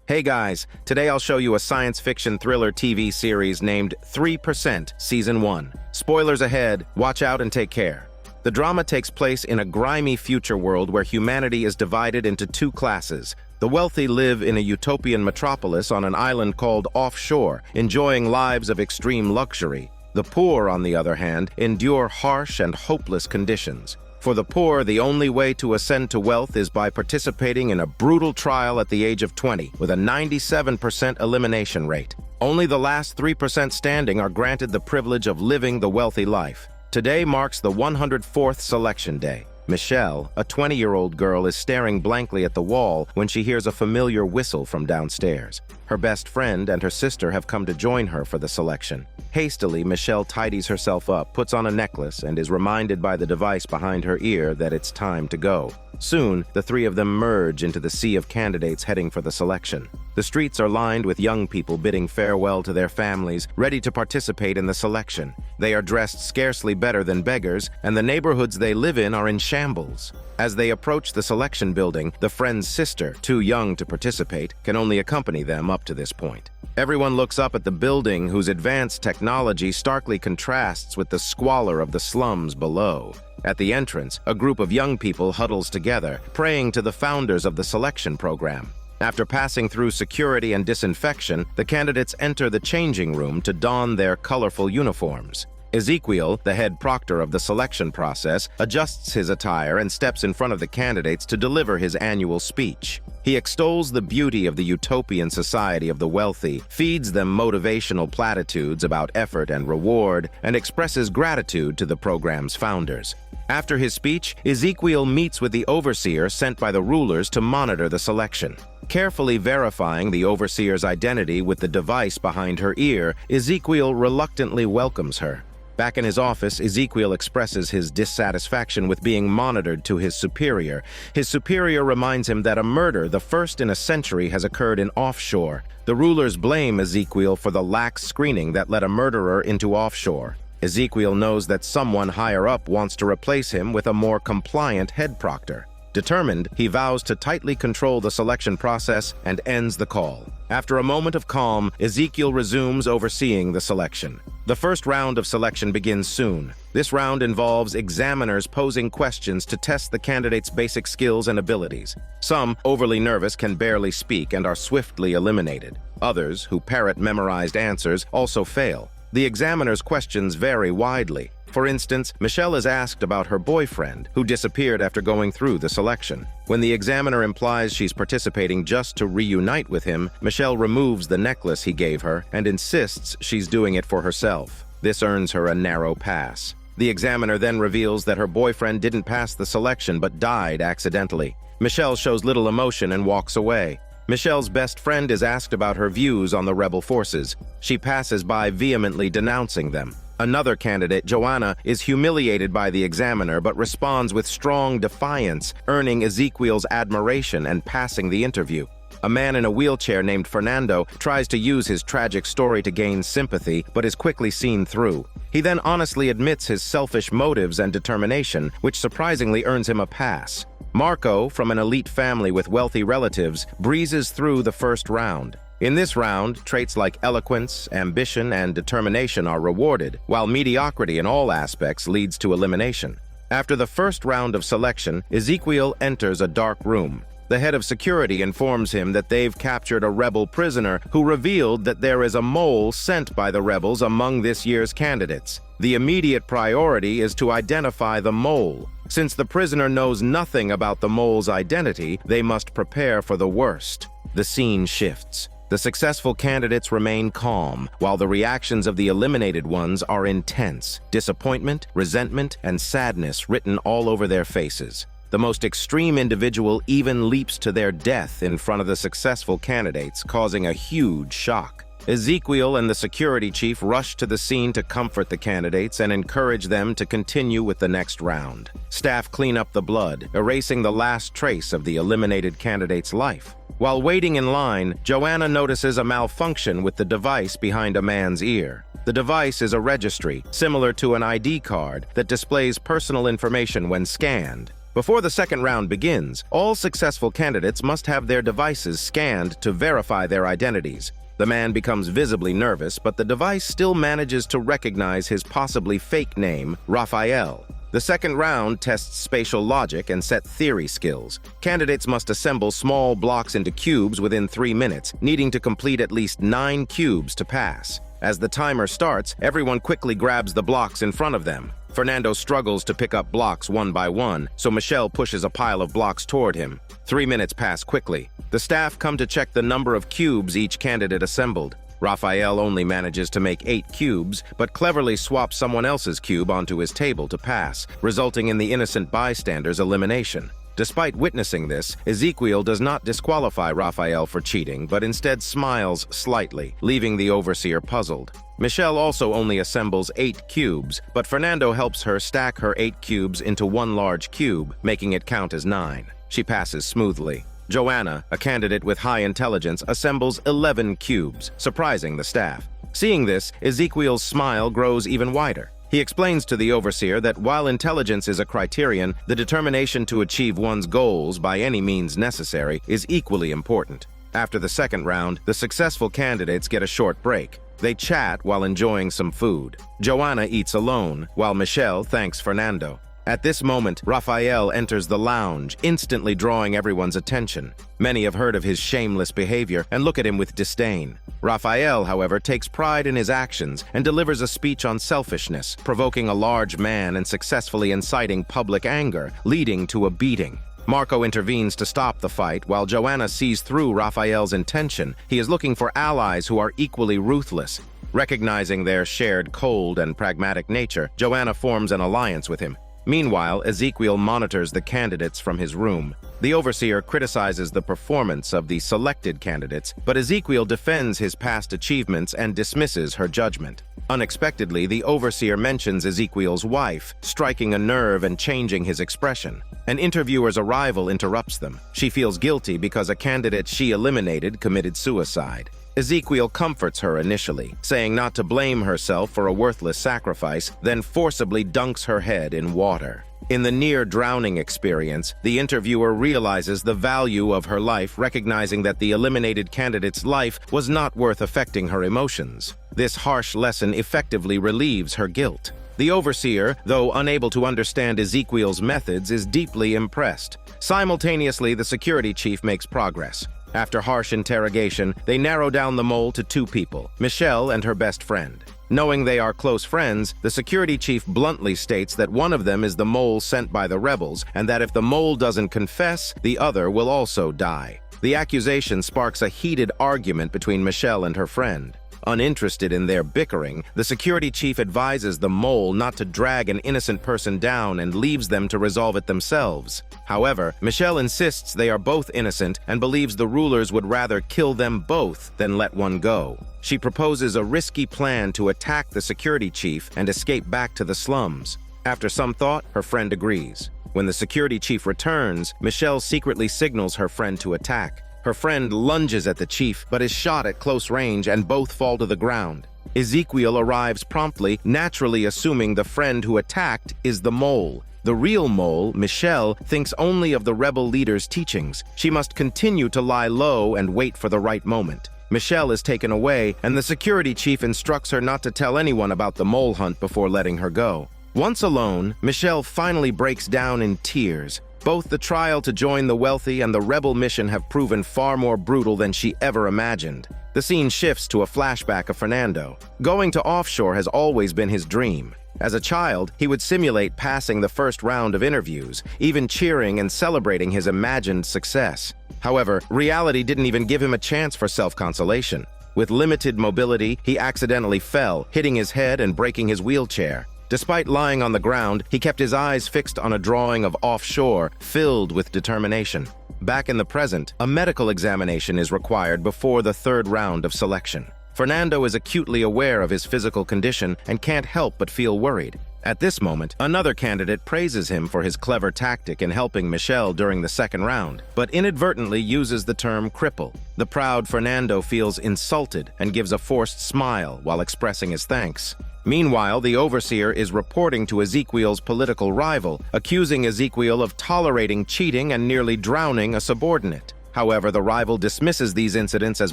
Hey guys, today I'll show you a science fiction thriller TV series named 3% Season 1. Spoilers ahead, watch out and take care. The drama takes place in a grimy future world where humanity is divided into two classes. The wealthy live in a utopian metropolis on an island called Offshore, enjoying lives of extreme luxury. The poor, on the other hand, endure harsh and hopeless conditions. For the poor, the only way to ascend to wealth is by participating in a brutal trial at the age of 20, with a 97% elimination rate. Only the last 3% standing are granted the privilege of living the wealthy life. Today marks the 104th selection day. Michelle, a 20-year-old girl, is staring blankly at the wall when she hears a familiar whistle from downstairs. Her best friend and her sister have come to join her for the selection. Hastily, Michelle tidies herself up, puts on a necklace, and is reminded by the device behind her ear that it's time to go. Soon, the three of them merge into the sea of candidates heading for the selection. The streets are lined with young people bidding farewell to their families, ready to participate in the selection. They are dressed scarcely better than beggars, and the neighborhoods they live in are in shambles. As they approach the selection building, the friend's sister, too young to participate, can only accompany them up to this point. Everyone looks up at the building, whose advanced technology starkly contrasts with the squalor of the slums below. At the entrance, a group of young people huddles together, praying to the founders of the selection program. After passing through security and disinfection, the candidates enter the changing room to don their colorful uniforms. Ezekiel, the head proctor of the selection process, adjusts his attire and steps in front of the candidates to deliver his annual speech. He extols the beauty of the utopian society of the wealthy, feeds them motivational platitudes about effort and reward, and expresses gratitude to the program's founders. After his speech, Ezekiel meets with the overseer sent by the rulers to monitor the selection. Carefully verifying the overseer's identity with the device behind her ear, Ezekiel reluctantly welcomes her. Back in his office, Ezekiel expresses his dissatisfaction with being monitored to his superior. His superior reminds him that a murder, the first in a century, has occurred in Offshore. The rulers blame Ezekiel for the lax screening that led a murderer into Offshore. Ezekiel knows that someone higher up wants to replace him with a more compliant head proctor. Determined, he vows to tightly control the selection process and ends the call. After a moment of calm, Ezekiel resumes overseeing the selection. The first round of selection begins soon. This round involves examiners posing questions to test the candidates' basic skills and abilities. Some, overly nervous, can barely speak and are swiftly eliminated. Others, who parrot memorized answers, also fail. The examiners' questions vary widely. For instance, Michelle is asked about her boyfriend, who disappeared after going through the selection. When the examiner implies she's participating just to reunite with him, Michelle removes the necklace he gave her and insists she's doing it for herself. This earns her a narrow pass. The examiner then reveals that her boyfriend didn't pass the selection but died accidentally. Michelle shows little emotion and walks away. Michelle's best friend is asked about her views on the rebel forces. She passes by vehemently denouncing them. Another candidate, Joanna, is humiliated by the examiner but responds with strong defiance, earning Ezekiel's admiration and passing the interview. A man in a wheelchair named Fernando tries to use his tragic story to gain sympathy but is quickly seen through. He then honestly admits his selfish motives and determination, which surprisingly earns him a pass. Marco, from an elite family with wealthy relatives, breezes through the first round. In this round, traits like eloquence, ambition, and determination are rewarded, while mediocrity in all aspects leads to elimination. After the first round of selection, Ezekiel enters a dark room. The head of security informs him that they've captured a rebel prisoner who revealed that there is a mole sent by the rebels among this year's candidates. The immediate priority is to identify the mole. Since the prisoner knows nothing about the mole's identity, they must prepare for the worst. The scene shifts. The successful candidates remain calm, while the reactions of the eliminated ones are intense. Disappointment, resentment, and sadness written all over their faces. The most extreme individual even leaps to their death in front of the successful candidates, causing a huge shock. Ezekiel and the security chief rush to the scene to comfort the candidates and encourage them to continue with the next round. Staff clean up the blood, erasing the last trace of the eliminated candidate's life. While waiting in line, Joanna notices a malfunction with the device behind a man's ear. The device is a registry, similar to an ID card, that displays personal information when scanned. Before the second round begins, all successful candidates must have their devices scanned to verify their identities. The man becomes visibly nervous, but the device still manages to recognize his possibly fake name, Raphael. The second round tests spatial logic and set theory skills. Candidates must assemble small blocks into cubes within 3 minutes, needing to complete at least 9 cubes to pass. As the timer starts, everyone quickly grabs the blocks in front of them. Fernando struggles to pick up blocks one by one, so Michelle pushes a pile of blocks toward him. 3 minutes pass quickly. The staff come to check the number of cubes each candidate assembled. Raphael only manages to make 8 cubes, but cleverly swaps someone else's cube onto his table to pass, resulting in the innocent bystander's elimination. Despite witnessing this, Ezekiel does not disqualify Raphael for cheating, but instead smiles slightly, leaving the overseer puzzled. Michelle also only assembles 8 cubes, but Fernando helps her stack her 8 cubes into one large cube, making it count as 9. She passes smoothly. Joanna, a candidate with high intelligence, assembles 11 cubes, surprising the staff. Seeing this, Ezekiel's smile grows even wider. He explains to the overseer that while intelligence is a criterion, the determination to achieve one's goals by any means necessary is equally important. After the second round, the successful candidates get a short break. They chat while enjoying some food. Joanna eats alone, while Michelle thanks Fernando. At this moment, Raphael enters the lounge, instantly drawing everyone's attention. Many have heard of his shameless behavior and look at him with disdain. Raphael, however, takes pride in his actions and delivers a speech on selfishness, provoking a large man and successfully inciting public anger, leading to a beating. Marco intervenes to stop the fight, while Joanna sees through Raphael's intention. He is looking for allies who are equally ruthless. Recognizing their shared cold and pragmatic nature, Joanna forms an alliance with him. Meanwhile, Ezekiel monitors the candidates from his room. The overseer criticizes the performance of the selected candidates, but Ezekiel defends his past achievements and dismisses her judgment. Unexpectedly, the overseer mentions Ezekiel's wife, striking a nerve and changing his expression. An interviewer's arrival interrupts them. She feels guilty because a candidate she eliminated committed suicide. Ezekiel comforts her initially, saying not to blame herself for a worthless sacrifice, then forcibly dunks her head in water. In the near-drowning experience, the interviewer realizes the value of her life, recognizing that the eliminated candidate's life was not worth affecting her emotions. This harsh lesson effectively relieves her guilt. The overseer, though unable to understand Ezekiel's methods, is deeply impressed. Simultaneously, the security chief makes progress. After harsh interrogation, they narrow down the mole to 2 people, Michelle and her best friend. Knowing they are close friends, the security chief bluntly states that one of them is the mole sent by the rebels, and that if the mole doesn't confess, the other will also die. The accusation sparks a heated argument between Michelle and her friend. Uninterested in their bickering, the security chief advises the mole not to drag an innocent person down and leaves them to resolve it themselves. However, Michelle insists they are both innocent and believes the rulers would rather kill them both than let one go. She proposes a risky plan to attack the security chief and escape back to the slums. After some thought, her friend agrees. When the security chief returns, Michelle secretly signals her friend to attack. Her friend lunges at the chief, but is shot at close range and both fall to the ground. Ezekiel arrives promptly, naturally assuming the friend who attacked is the mole. The real mole, Michelle, thinks only of the rebel leader's teachings. She must continue to lie low and wait for the right moment. Michelle is taken away, and the security chief instructs her not to tell anyone about the mole hunt before letting her go. Once alone, Michelle finally breaks down in tears. Both the trial to join the wealthy and the rebel mission have proven far more brutal than she ever imagined. The scene shifts to a flashback of Fernando. Going to offshore has always been his dream. As a child, he would simulate passing the first round of interviews, even cheering and celebrating his imagined success. However, reality didn't even give him a chance for self-consolation. With limited mobility, he accidentally fell, hitting his head and breaking his wheelchair. Despite lying on the ground, he kept his eyes fixed on a drawing of offshore, filled with determination. Back in the present, a medical examination is required before the third round of selection. Fernando is acutely aware of his physical condition and can't help but feel worried. At this moment, another candidate praises him for his clever tactic in helping Michelle during the second round, but inadvertently uses the term cripple. The proud Fernando feels insulted and gives a forced smile while expressing his thanks. Meanwhile, the overseer is reporting to Ezekiel's political rival, accusing Ezekiel of tolerating cheating and nearly drowning a subordinate. However, the rival dismisses these incidents as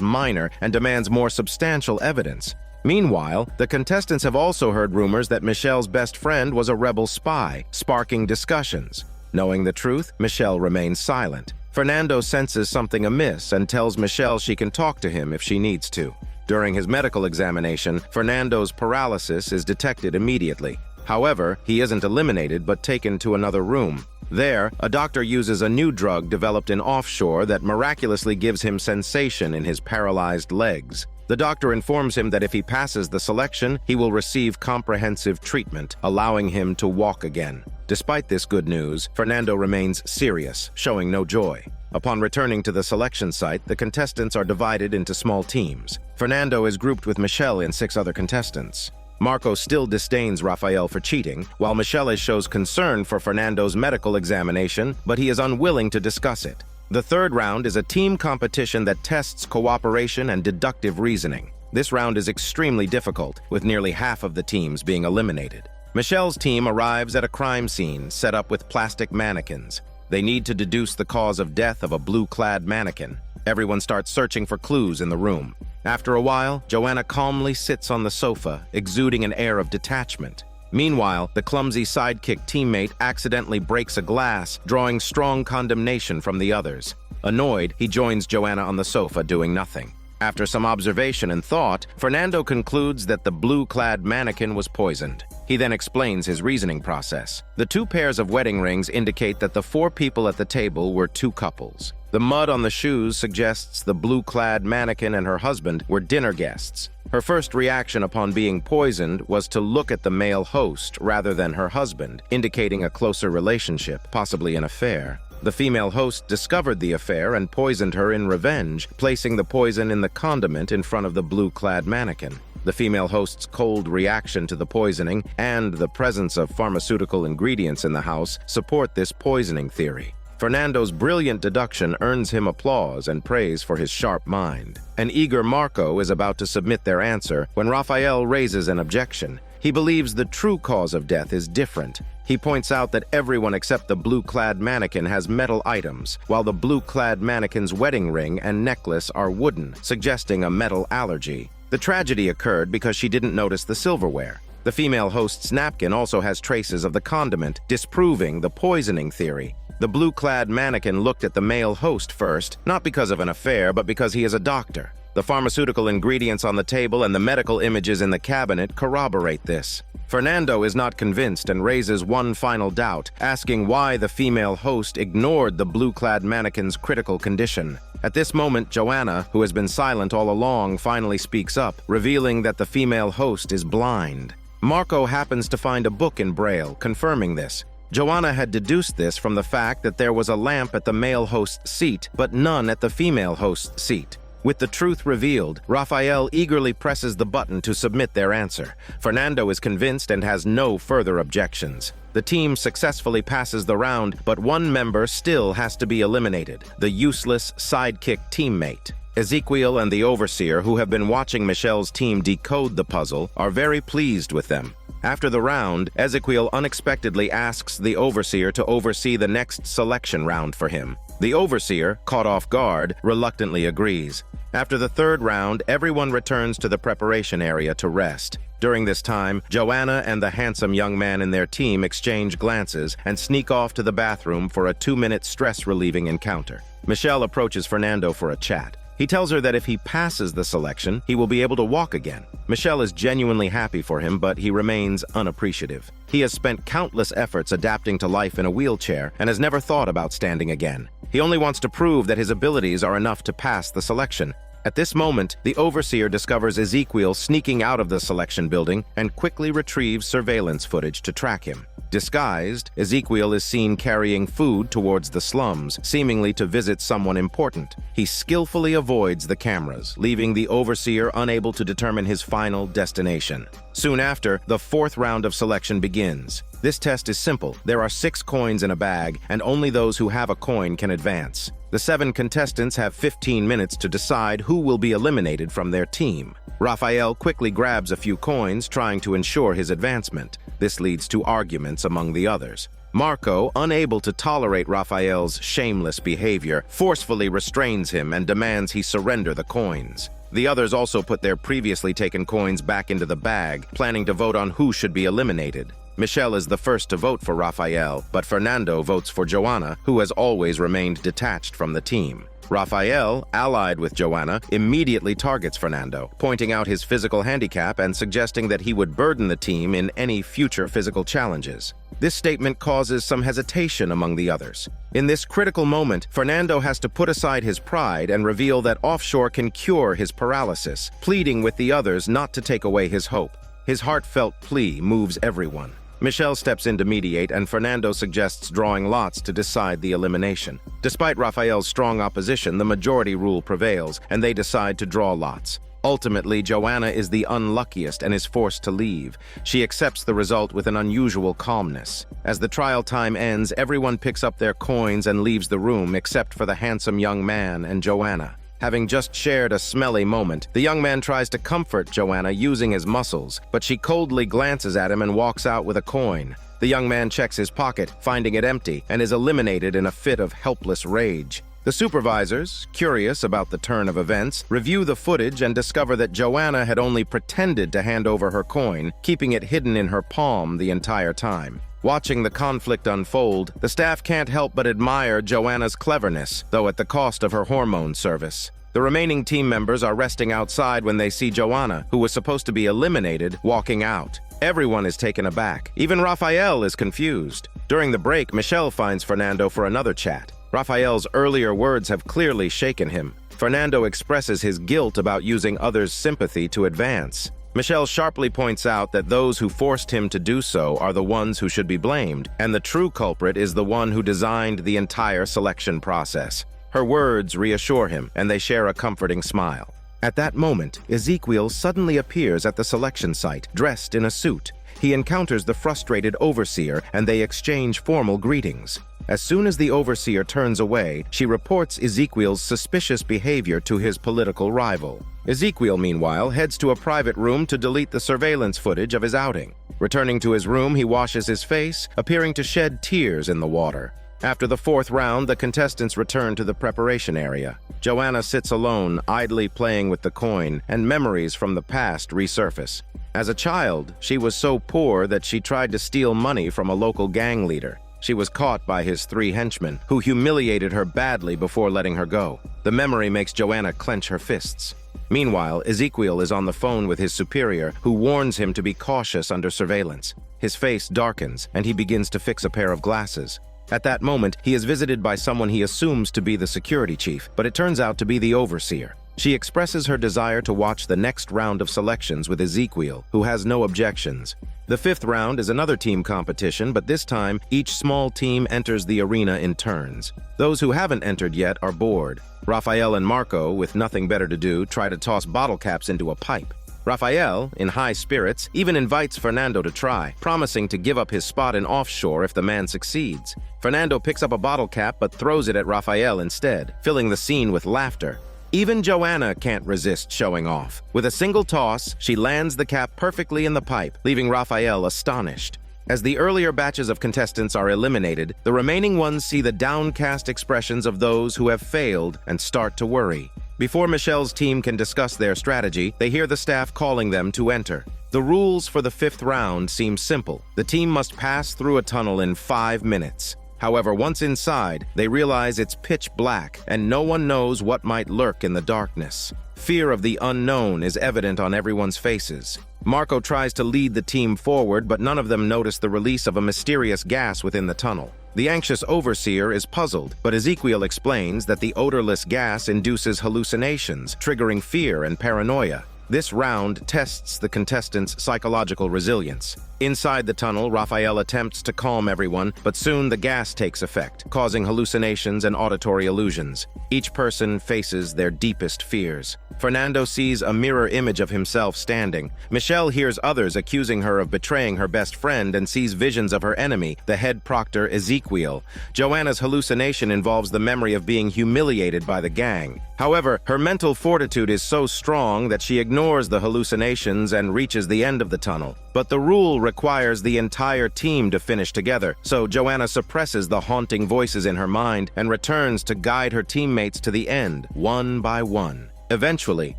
minor and demands more substantial evidence. Meanwhile, the contestants have also heard rumors that Michelle's best friend was a rebel spy, sparking discussions. Knowing the truth, Michelle remains silent. Fernando senses something amiss and tells Michelle she can talk to him if she needs to. During his medical examination, Fernando's paralysis is detected immediately. However, he isn't eliminated but taken to another room. There, a doctor uses a new drug developed in offshore that miraculously gives him sensation in his paralyzed legs. The doctor informs him that if he passes the selection, he will receive comprehensive treatment, allowing him to walk again. Despite this good news, Fernando remains serious, showing no joy. Upon returning to the selection site, the contestants are divided into small teams. Fernando is grouped with Michelle and 6 other contestants. Marco still disdains Rafael for cheating, while Michelle shows concern for Fernando's medical examination, but he is unwilling to discuss it. The third round is a team competition that tests cooperation and deductive reasoning. This round is extremely difficult, with nearly half of the teams being eliminated. Michelle's team arrives at a crime scene set up with plastic mannequins. They need to deduce the cause of death of a blue-clad mannequin. Everyone starts searching for clues in the room. After a while, Joanna calmly sits on the sofa, exuding an air of detachment. Meanwhile, the clumsy sidekick teammate accidentally breaks a glass, drawing strong condemnation from the others. Annoyed, he joins Joanna on the sofa doing nothing. After some observation and thought, Fernando concludes that the blue-clad mannequin was poisoned. He then explains his reasoning process. The 2 pairs of wedding rings indicate that the 4 people at the table were 2 couples. The mud on the shoes suggests the blue-clad mannequin and her husband were dinner guests. Her first reaction upon being poisoned was to look at the male host rather than her husband, indicating a closer relationship, possibly an affair. The female host discovered the affair and poisoned her in revenge, placing the poison in the condiment in front of the blue-clad mannequin. The female host's cold reaction to the poisoning and the presence of pharmaceutical ingredients in the house support this poisoning theory. Fernando's brilliant deduction earns him applause and praise for his sharp mind. An eager Marco is about to submit their answer when Rafael raises an objection. He believes the true cause of death is different. He points out that everyone except the blue-clad mannequin has metal items, while the blue-clad mannequin's wedding ring and necklace are wooden, suggesting a metal allergy. The tragedy occurred because she didn't notice the silverware. The female host's napkin also has traces of the condiment, disproving the poisoning theory. The blue-clad mannequin looked at the male host first, not because of an affair, but because he is a doctor. The pharmaceutical ingredients on the table and the medical images in the cabinet corroborate this. Fernando is not convinced and raises one final doubt, asking why the female host ignored the blue-clad mannequin's critical condition. At this moment, Joanna, who has been silent all along, finally speaks up, revealing that the female host is blind. Marco happens to find a book in Braille, confirming this. Joanna had deduced this from the fact that there was a lamp at the male host's seat, but none at the female host's seat. With the truth revealed, Rafael eagerly presses the button to submit their answer. Fernando is convinced and has no further objections. The team successfully passes the round, but one member still has to be eliminated, the useless sidekick teammate. Ezekiel and the overseer, who have been watching Michelle's team decode the puzzle, are very pleased with them. After the round, Ezekiel unexpectedly asks the overseer to oversee the next selection round for him. The overseer, caught off guard, reluctantly agrees. After the third round, everyone returns to the preparation area to rest. During this time, Joanna and the handsome young man in their team exchange glances and sneak off to the bathroom for a 2-minute stress-relieving encounter. Michelle approaches Fernando for a chat. He tells her that if he passes the selection, he will be able to walk again. Michelle is genuinely happy for him, but he remains unappreciative. He has spent countless efforts adapting to life in a wheelchair and has never thought about standing again. He only wants to prove that his abilities are enough to pass the selection. At this moment, the overseer discovers Ezekiel sneaking out of the selection building and quickly retrieves surveillance footage to track him. Disguised, Ezekiel is seen carrying food towards the slums, seemingly to visit someone important. He skillfully avoids the cameras, leaving the overseer unable to determine his final destination. Soon after, the fourth round of selection begins. This test is simple. There are 6 coins in a bag, and only those who have a coin can advance. The 7 contestants have 15 minutes to decide who will be eliminated from their team. Raphael quickly grabs a few coins, trying to ensure his advancement. This leads to arguments among the others. Marco, unable to tolerate Raphael's shameless behavior, forcefully restrains him and demands he surrender the coins. The others also put their previously taken coins back into the bag, planning to vote on who should be eliminated. Michelle is the first to vote for Raphael, but Fernando votes for Joanna, who has always remained detached from the team. Raphael, allied with Joanna, immediately targets Fernando, pointing out his physical handicap and suggesting that he would burden the team in any future physical challenges. This statement causes some hesitation among the others. In this critical moment, Fernando has to put aside his pride and reveal that offshore can cure his paralysis, pleading with the others not to take away his hope. His heartfelt plea moves everyone. Michelle steps in to mediate, and Fernando suggests drawing lots to decide the elimination. Despite Raphael's strong opposition, the majority rule prevails, and they decide to draw lots. Ultimately, Joanna is the unluckiest and is forced to leave. She accepts the result with an unusual calmness. As the trial time ends, everyone picks up their coins and leaves the room except for the handsome young man and Joanna. Having just shared a smelly moment, the young man tries to comfort Joanna using his muscles, but she coldly glances at him and walks out with a coin. The young man checks his pocket, finding it empty, and is eliminated in a fit of helpless rage. The supervisors, curious about the turn of events, review the footage and discover that Joanna had only pretended to hand over her coin, keeping it hidden in her palm the entire time. Watching the conflict unfold, the staff can't help but admire Joanna's cleverness, though at the cost of her hormone service. The remaining team members are resting outside when they see Joanna, who was supposed to be eliminated, walking out. Everyone is taken aback. Even Raphael is confused. During the break, Michelle finds Fernando for another chat. Raphael's earlier words have clearly shaken him. Fernando expresses his guilt about using others' sympathy to advance. Michelle sharply points out that those who forced him to do so are the ones who should be blamed, and the true culprit is the one who designed the entire selection process. Her words reassure him, and they share a comforting smile. At that moment, Ezekiel suddenly appears at the selection site, dressed in a suit. He encounters the frustrated overseer, and they exchange formal greetings. As soon as the overseer turns away, she reports Ezekiel's suspicious behavior to his political rival. Ezekiel, meanwhile, heads to a private room to delete the surveillance footage of his outing. Returning to his room, he washes his face, appearing to shed tears in the water. After the fourth round, the contestants return to the preparation area. Joanna sits alone, idly playing with the coin, and memories from the past resurface. As a child, she was so poor that she tried to steal money from a local gang leader. She was caught by his 3 henchmen, who humiliated her badly before letting her go. The memory makes Joanna clench her fists. Meanwhile, Ezekiel is on the phone with his superior, who warns him to be cautious under surveillance. His face darkens, and he begins to fix a pair of glasses. At that moment, he is visited by someone he assumes to be the security chief, but it turns out to be the overseer. She expresses her desire to watch the next round of selections with Ezekiel, who has no objections. The 5th round is another team competition, but this time, each small team enters the arena in turns. Those who haven't entered yet are bored. Raphael and Marco, with nothing better to do, try to toss bottle caps into a pipe. Raphael, in high spirits, even invites Fernando to try, promising to give up his spot in offshore if the man succeeds. Fernando picks up a bottle cap but throws it at Raphael instead, filling the scene with laughter. Even Joanna can't resist showing off. With a single toss, she lands the cap perfectly in the pipe, leaving Raphael astonished. As the earlier batches of contestants are eliminated, the remaining ones see the downcast expressions of those who have failed and start to worry. Before Michelle's team can discuss their strategy, they hear the staff calling them to enter. The rules for the 5th round seem simple. The team must pass through a tunnel in 5 minutes. However, once inside, they realize it's pitch black and no one knows what might lurk in the darkness. Fear of the unknown is evident on everyone's faces. Marco tries to lead the team forward, but none of them notice the release of a mysterious gas within the tunnel. The anxious overseer is puzzled, but Ezekiel explains that the odorless gas induces hallucinations, triggering fear and paranoia. This round tests the contestants' psychological resilience. Inside the tunnel, Raphael attempts to calm everyone, but soon the gas takes effect, causing hallucinations and auditory illusions. Each person faces their deepest fears. Fernando sees a mirror image of himself standing. Michelle hears others accusing her of betraying her best friend and sees visions of her enemy, the head proctor Ezekiel. Joanna's hallucination involves the memory of being humiliated by the gang. However, her mental fortitude is so strong that she ignores the hallucinations and reaches the end of the tunnel. But the rule requires the entire team to finish together, so Joanna suppresses the haunting voices in her mind and returns to guide her teammates to the end, one by one. Eventually,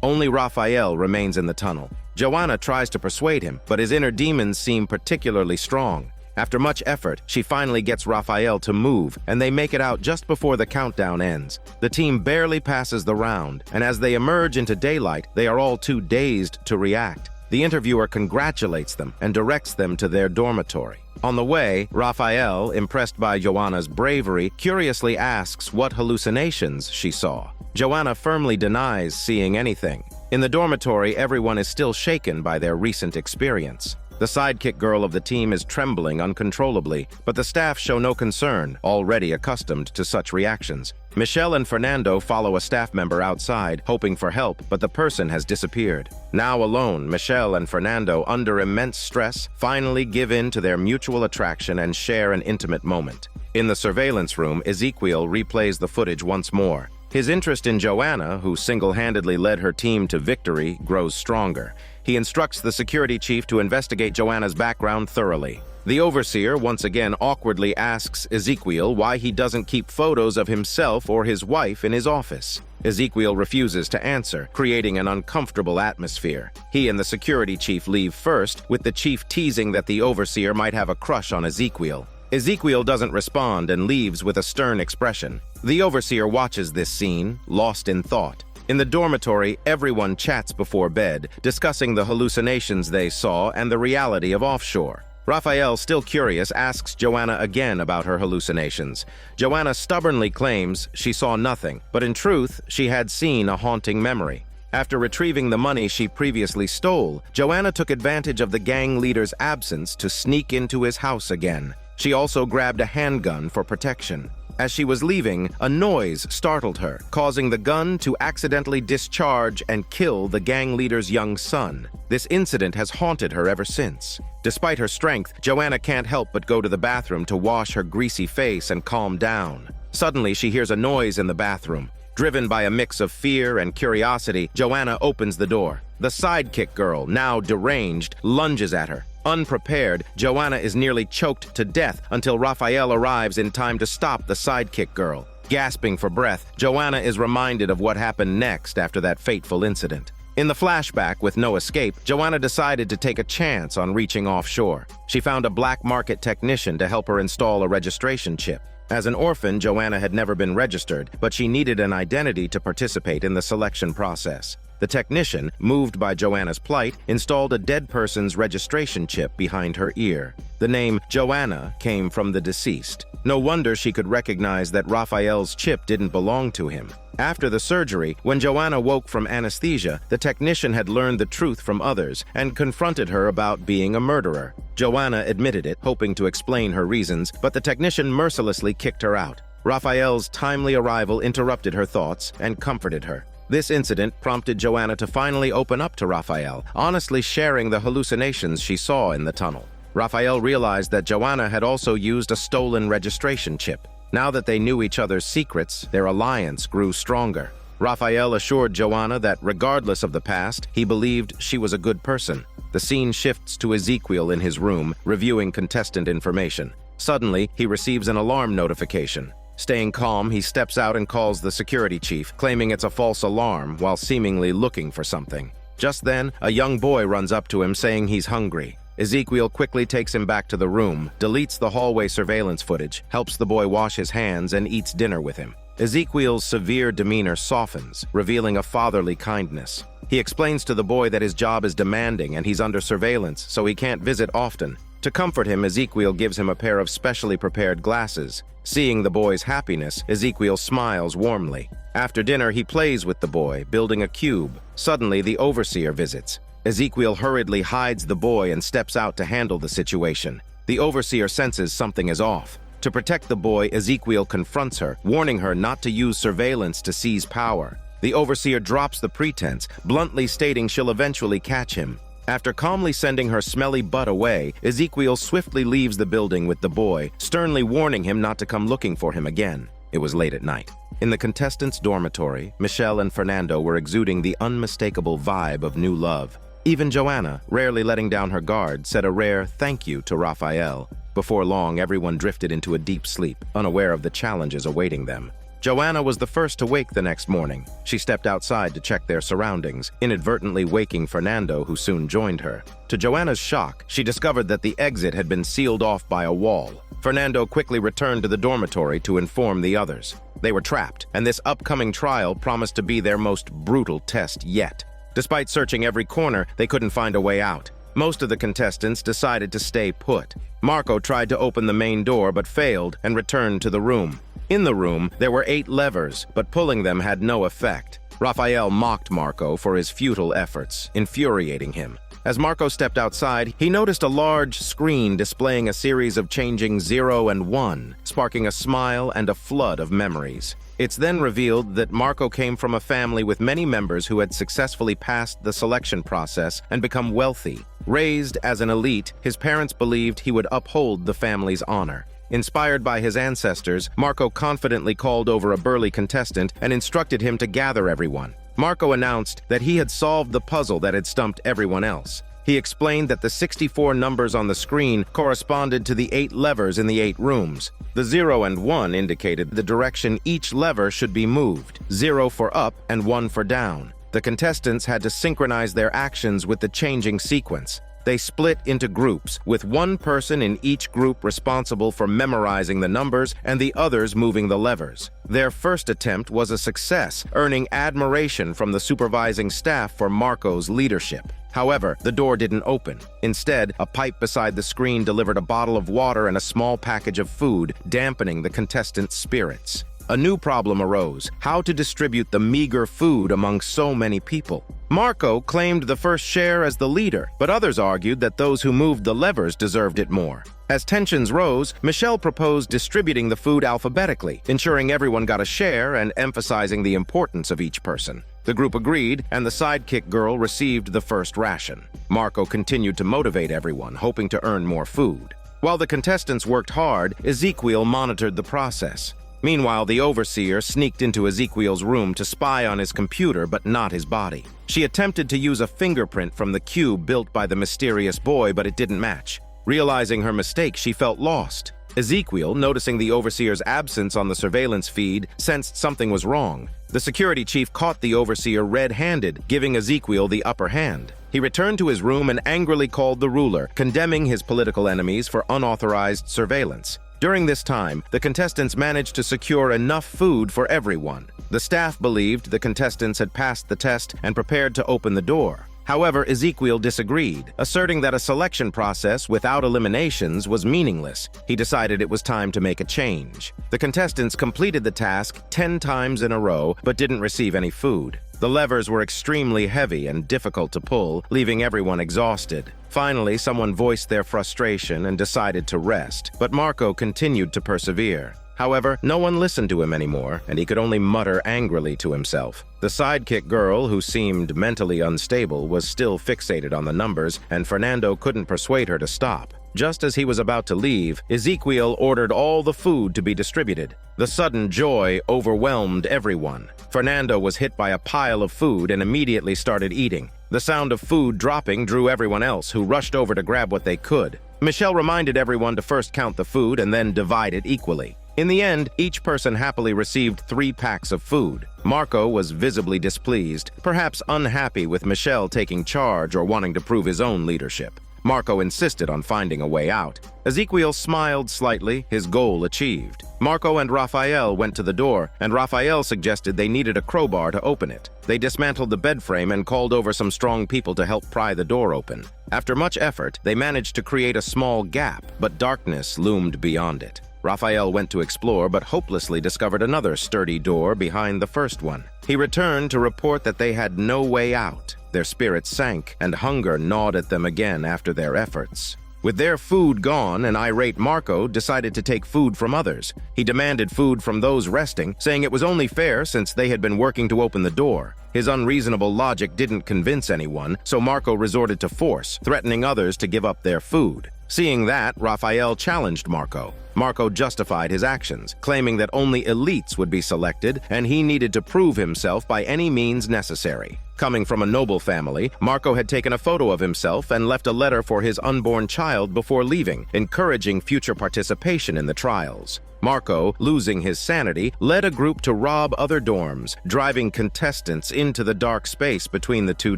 only Raphael remains in the tunnel. Joanna tries to persuade him, but his inner demons seem particularly strong. After much effort, she finally gets Raphael to move, and they make it out just before the countdown ends. The team barely passes the round, and as they emerge into daylight, they are all too dazed to react. The interviewer congratulates them and directs them to their dormitory. On the way, Raphael, impressed by Joanna's bravery, curiously asks what hallucinations she saw. Joanna firmly denies seeing anything. In the dormitory, everyone is still shaken by their recent experience. The sidekick girl of the team is trembling uncontrollably, but the staff show no concern, already accustomed to such reactions. Michelle and Fernando follow a staff member outside, hoping for help, but the person has disappeared. Now alone, Michelle and Fernando, under immense stress, finally give in to their mutual attraction and share an intimate moment. In the surveillance room, Ezekiel replays the footage once more. His interest in Joanna, who single-handedly led her team to victory, grows stronger. He instructs the security chief to investigate Joanna's background thoroughly. The overseer once again awkwardly asks Ezekiel why he doesn't keep photos of himself or his wife in his office. Ezekiel refuses to answer, creating an uncomfortable atmosphere. He and the security chief leave first, with the chief teasing that the overseer might have a crush on Ezekiel. Ezekiel doesn't respond and leaves with a stern expression. The overseer watches this scene, lost in thought. In the dormitory, everyone chats before bed, discussing the hallucinations they saw and the reality of offshore. Raphael, still curious, asks Joanna again about her hallucinations. Joanna stubbornly claims she saw nothing, but in truth, she had seen a haunting memory. After retrieving the money she previously stole, Joanna took advantage of the gang leader's absence to sneak into his house again. She also grabbed a handgun for protection. As she was leaving, a noise startled her, causing the gun to accidentally discharge and kill the gang leader's young son. This incident has haunted her ever since. Despite her strength, Joanna can't help but go to the bathroom to wash her greasy face and calm down. Suddenly, she hears a noise in the bathroom. Driven by a mix of fear and curiosity, Joanna opens the door. The sidekick girl, now deranged, lunges at her. Unprepared, Joanna is nearly choked to death until Raphael arrives in time to stop the sidekick girl. Gasping for breath, Joanna is reminded of what happened next after that fateful incident. In the flashback, with no escape, Joanna decided to take a chance on reaching offshore. She found a black market technician to help her install a registration chip. As an orphan, Joanna had never been registered, but she needed an identity to participate in the selection process. The technician, moved by Joanna's plight, installed a dead person's registration chip behind her ear. The name Joanna came from the deceased. No wonder she could recognize that Raphael's chip didn't belong to him. After the surgery, when Joanna woke from anesthesia, the technician had learned the truth from others and confronted her about being a murderer. Joanna admitted it, hoping to explain her reasons, but the technician mercilessly kicked her out. Raphael's timely arrival interrupted her thoughts and comforted her. This incident prompted Joanna to finally open up to Raphael, honestly sharing the hallucinations she saw in the tunnel. Raphael realized that Joanna had also used a stolen registration chip. Now that they knew each other's secrets, their alliance grew stronger. Raphael assured Joanna that regardless of the past, he believed she was a good person. The scene shifts to Ezekiel in his room, reviewing contestant information. Suddenly, he receives an alarm notification. Staying calm, he steps out and calls the security chief, claiming it's a false alarm while seemingly looking for something. Just then, a young boy runs up to him saying he's hungry. Ezekiel quickly takes him back to the room, deletes the hallway surveillance footage, helps the boy wash his hands, and eats dinner with him. Ezekiel's severe demeanor softens, revealing a fatherly kindness. He explains to the boy that his job is demanding and he's under surveillance, so he can't visit often. To comfort him, Ezekiel gives him a pair of specially prepared glasses. Seeing the boy's happiness, Ezekiel smiles warmly. After dinner, he plays with the boy, building a cube. Suddenly, the overseer visits. Ezekiel hurriedly hides the boy and steps out to handle the situation. The overseer senses something is off. To protect the boy, Ezekiel confronts her, warning her not to use surveillance to seize power. The overseer drops the pretense, bluntly stating she'll eventually catch him. After calmly sending her smelly butt away, Ezekiel swiftly leaves the building with the boy, sternly warning him not to come looking for him again. It was late at night. In the contestants' dormitory, Michelle and Fernando were exuding the unmistakable vibe of new love. Even Joanna, rarely letting down her guard, said a rare thank you to Raphael. Before long, everyone drifted into a deep sleep, unaware of the challenges awaiting them. Joanna was the first to wake the next morning. She stepped outside to check their surroundings, inadvertently waking Fernando, who soon joined her. To Joanna's shock, she discovered that the exit had been sealed off by a wall. Fernando quickly returned to the dormitory to inform the others. They were trapped, and this upcoming trial promised to be their most brutal test yet. Despite searching every corner, they couldn't find a way out. Most of the contestants decided to stay put. Marco tried to open the main door but failed and returned to the room. In the room, there were 8 levers, but pulling them had no effect. Raphael mocked Marco for his futile efforts, infuriating him. As Marco stepped outside, he noticed a large screen displaying a series of changing 0 and 1, sparking a smile and a flood of memories. It's then revealed that Marco came from a family with many members who had successfully passed the selection process and become wealthy. Raised as an elite, his parents believed he would uphold the family's honor. Inspired by his ancestors, Marco confidently called over a burly contestant and instructed him to gather everyone. Marco announced that he had solved the puzzle that had stumped everyone else. He explained that the 64 numbers on the screen corresponded to the 8 levers in the 8 rooms. The 0 and 1 indicated the direction each lever should be moved, 0 for up and 1 for down. The contestants had to synchronize their actions with the changing sequence. They split into groups, with one person in each group responsible for memorizing the numbers and the others moving the levers. Their first attempt was a success, earning admiration from the supervising staff for Marco's leadership. However, the door didn't open. Instead, a pipe beside the screen delivered a bottle of water and a small package of food, dampening the contestants' spirits. A new problem arose: how to distribute the meager food among so many people. Marco claimed the first share as the leader, but others argued that those who moved the levers deserved it more. As tensions rose, Michelle proposed distributing the food alphabetically, ensuring everyone got a share and emphasizing the importance of each person. The group agreed, and the sidekick girl received the first ration. Marco continued to motivate everyone, hoping to earn more food. While the contestants worked hard, Ezekiel monitored the process. Meanwhile, the overseer sneaked into Ezekiel's room to spy on his computer, but not his body. She attempted to use a fingerprint from the cube built by the mysterious boy, but it didn't match. Realizing her mistake, she felt lost. Ezekiel, noticing the overseer's absence on the surveillance feed, sensed something was wrong. The security chief caught the overseer red-handed, giving Ezekiel the upper hand. He returned to his room and angrily called the ruler, condemning his political enemies for unauthorized surveillance. During this time, the contestants managed to secure enough food for everyone. The staff believed the contestants had passed the test and prepared to open the door. However, Ezekiel disagreed, asserting that a selection process without eliminations was meaningless. He decided it was time to make a change. The contestants completed the task 10 times in a row, but didn't receive any food. The levers were extremely heavy and difficult to pull, leaving everyone exhausted. Finally, someone voiced their frustration and decided to rest, but Marco continued to persevere. However, no one listened to him anymore, and he could only mutter angrily to himself. The sidekick girl, who seemed mentally unstable, was still fixated on the numbers, and Fernando couldn't persuade her to stop. Just as he was about to leave, Ezekiel ordered all the food to be distributed. The sudden joy overwhelmed everyone. Fernando was hit by a pile of food and immediately started eating. The sound of food dropping drew everyone else, who rushed over to grab what they could. Michelle reminded everyone to first count the food and then divide it equally. In the end, each person happily received 3 packs of food. Marco was visibly displeased, perhaps unhappy with Michelle taking charge or wanting to prove his own leadership. Marco insisted on finding a way out. Ezekiel smiled slightly, his goal achieved. Marco and Raphael went to the door, and Raphael suggested they needed a crowbar to open it. They dismantled the bed frame and called over some strong people to help pry the door open. After much effort, they managed to create a small gap, but darkness loomed beyond it. Raphael went to explore, but hopelessly discovered another sturdy door behind the first one. He returned to report that they had no way out. Their spirits sank, and hunger gnawed at them again after their efforts. With their food gone, an irate Marco decided to take food from others. He demanded food from those resting, saying it was only fair since they had been working to open the door. His unreasonable logic didn't convince anyone, so Marco resorted to force, threatening others to give up their food. Seeing that, Raphael challenged Marco. Marco justified his actions, claiming that only elites would be selected, and he needed to prove himself by any means necessary. Coming from a noble family, Marco had taken a photo of himself and left a letter for his unborn child before leaving, encouraging future participation in the trials. Marco, losing his sanity, led a group to rob other dorms, driving contestants into the dark space between the two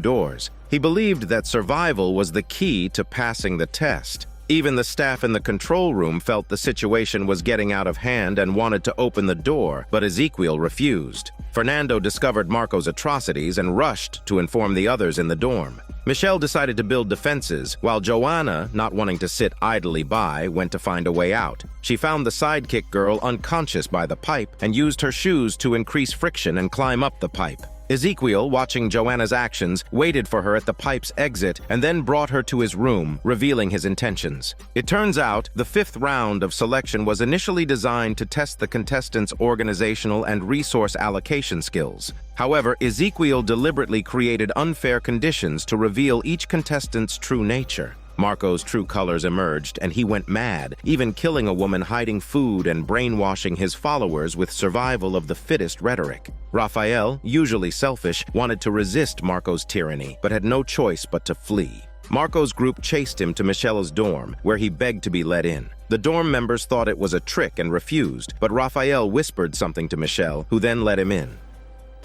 doors. He believed that survival was the key to passing the test. Even the staff in the control room felt the situation was getting out of hand and wanted to open the door, but Ezekiel refused. Fernando discovered Marco's atrocities and rushed to inform the others in the dorm. Michelle decided to build defenses, while Joanna, not wanting to sit idly by, went to find a way out. She found the sidekick girl unconscious by the pipe and used her shoes to increase friction and climb up the pipe. Ezekiel, watching Joanna's actions, waited for her at the pipe's exit and then brought her to his room, revealing his intentions. It turns out the 5th round of selection was initially designed to test the contestants' organizational and resource allocation skills. However, Ezekiel deliberately created unfair conditions to reveal each contestant's true nature. Marco's true colors emerged, and he went mad, even killing a woman hiding food and brainwashing his followers with survival of the fittest rhetoric. Raphael, usually selfish, wanted to resist Marco's tyranny, but had no choice but to flee. Marco's group chased him to Michelle's dorm, where he begged to be let in. The dorm members thought it was a trick and refused, but Raphael whispered something to Michelle, who then let him in.